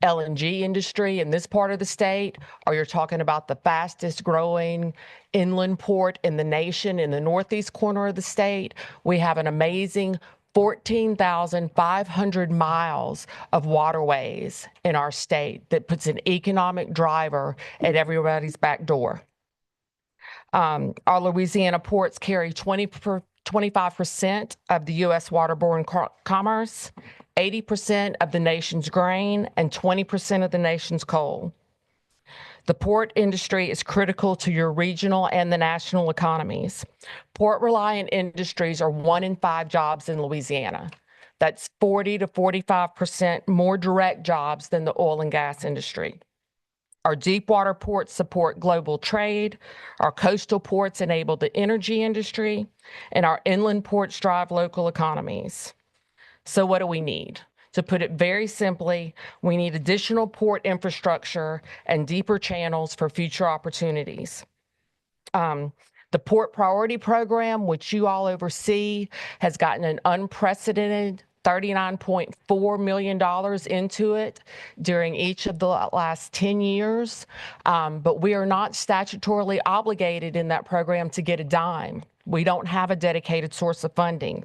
LNG industry in this part of the state, or you're talking about the fastest growing inland port in the nation in the northeast corner of the state, we have an amazing 14,500 miles of waterways in our state that puts an economic driver at everybody's back door. Our Louisiana ports carry 25% of the U.S. waterborne commerce, 80% of the nation's grain, and 20% of the nation's coal. The port industry is critical to your regional and the national economies. Port-reliant industries are 1 in 5 jobs in Louisiana. That's 40 to 45% more direct jobs than the oil and gas industry. Our deep water ports support global trade, our coastal ports enable the energy industry, and our inland ports drive local economies. So what do we need? To put it very simply, we need additional port infrastructure and deeper channels for future opportunities. The Port Priority Program, which you all oversee, has gotten an unprecedented $39.4 million into it during each of the last 10 years. But we are not statutorily obligated in that program to get a dime. We don't have a dedicated source of funding.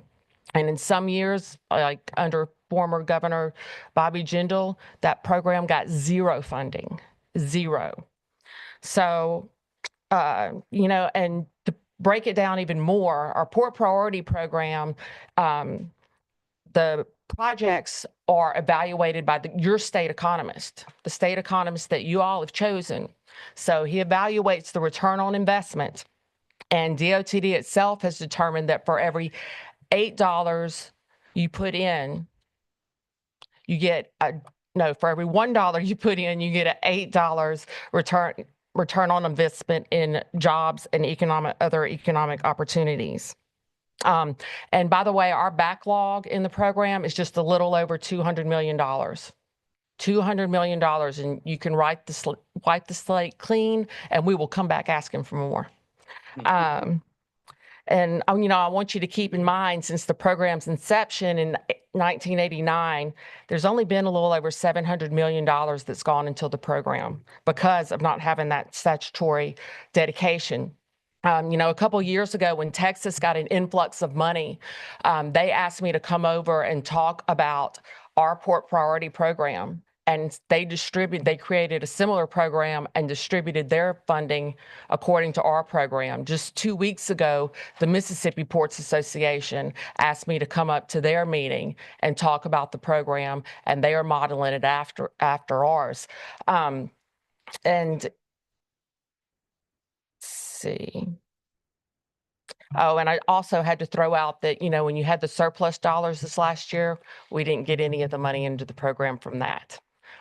And in some years, like under former Governor Bobby Jindal, that program got 0 funding, 0. So, you know, and to break it down even more, our Port Priority Program, the projects are evaluated by your state economist, the state economist that you all have chosen. So he evaluates the return on investment, and DOTD itself has determined that for every $8 you put in, you get for every $1 you put in, you get an $8 return on investment in jobs and other economic opportunities. And by the way, our backlog in the program is just a little over $200 million. $200 million, and you can wipe the slate clean, and we will come back asking for more. And, you know, I want you to keep in mind, since the program's inception in 1989, there's only been a little over $700 million that's gone into the program because of not having that statutory dedication. You know, a couple of years ago when Texas got an influx of money, they asked me to come over and talk about our Port Priority Program. And they created a similar program and distributed their funding according to our program. Just 2 weeks ago, the Mississippi Ports Association asked me to come up to their meeting and talk about the program, and they are modeling it after ours. And let's see. Oh, and I also had to throw out that, you know, when you had the surplus dollars this last year, we didn't get any of the money into the program from that.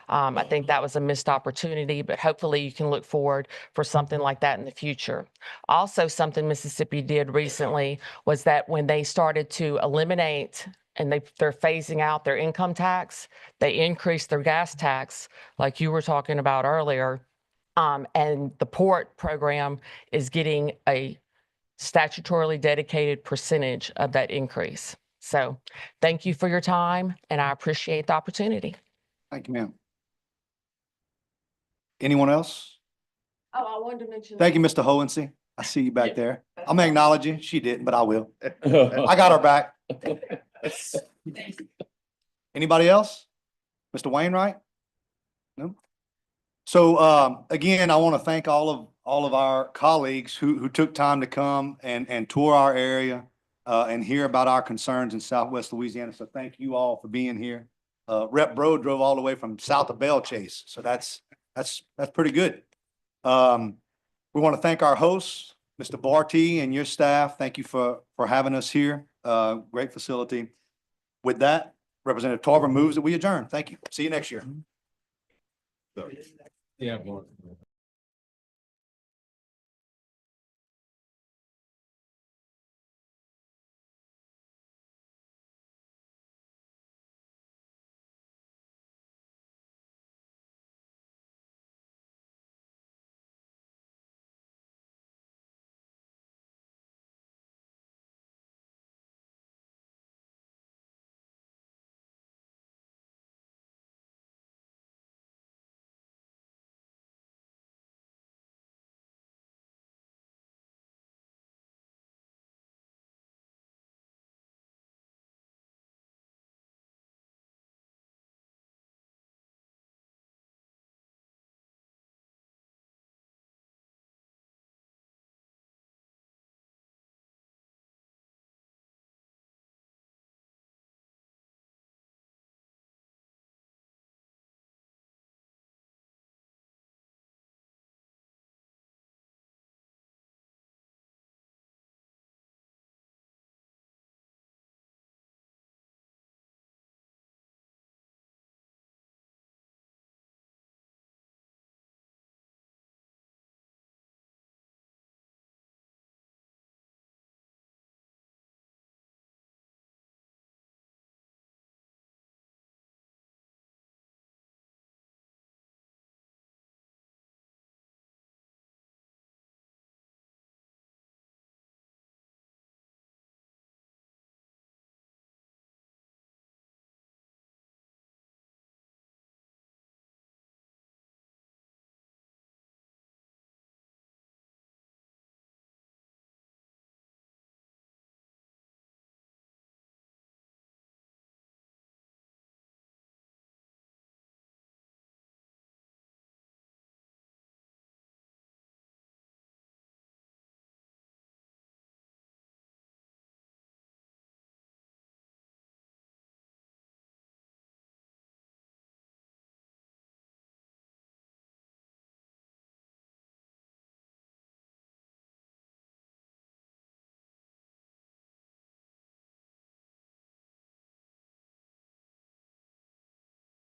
I think that was a missed opportunity, but hopefully you can look forward for something like that in the future. Also, something Mississippi did recently was that when they started to eliminate and they're phasing out their income tax, they increased their gas tax, like you were talking about earlier. And the port program is getting a statutorily dedicated percentage of that increase. So thank you for your time, and I appreciate the opportunity. Thank you, ma'am. Anyone else? Oh, I wanted to mention. Thank you, Mr. Hohensee. I see you back there. I'm gonna acknowledge you. She didn't, but I will. I got her back. Anybody else? Mr. Wainwright? No? So, again, I want to thank all of our colleagues who took time to come and tour our area, and hear about our concerns in Southwest Louisiana. So thank you all for being here. Rep. Bro drove all the way from south of Belle Chase, so that's pretty good. We want to thank our hosts, Mr. Barty and your staff. Thank you for having us here. Great facility. With that, Representative Tarver moves that we adjourn. Thank you. See you next year. Yeah.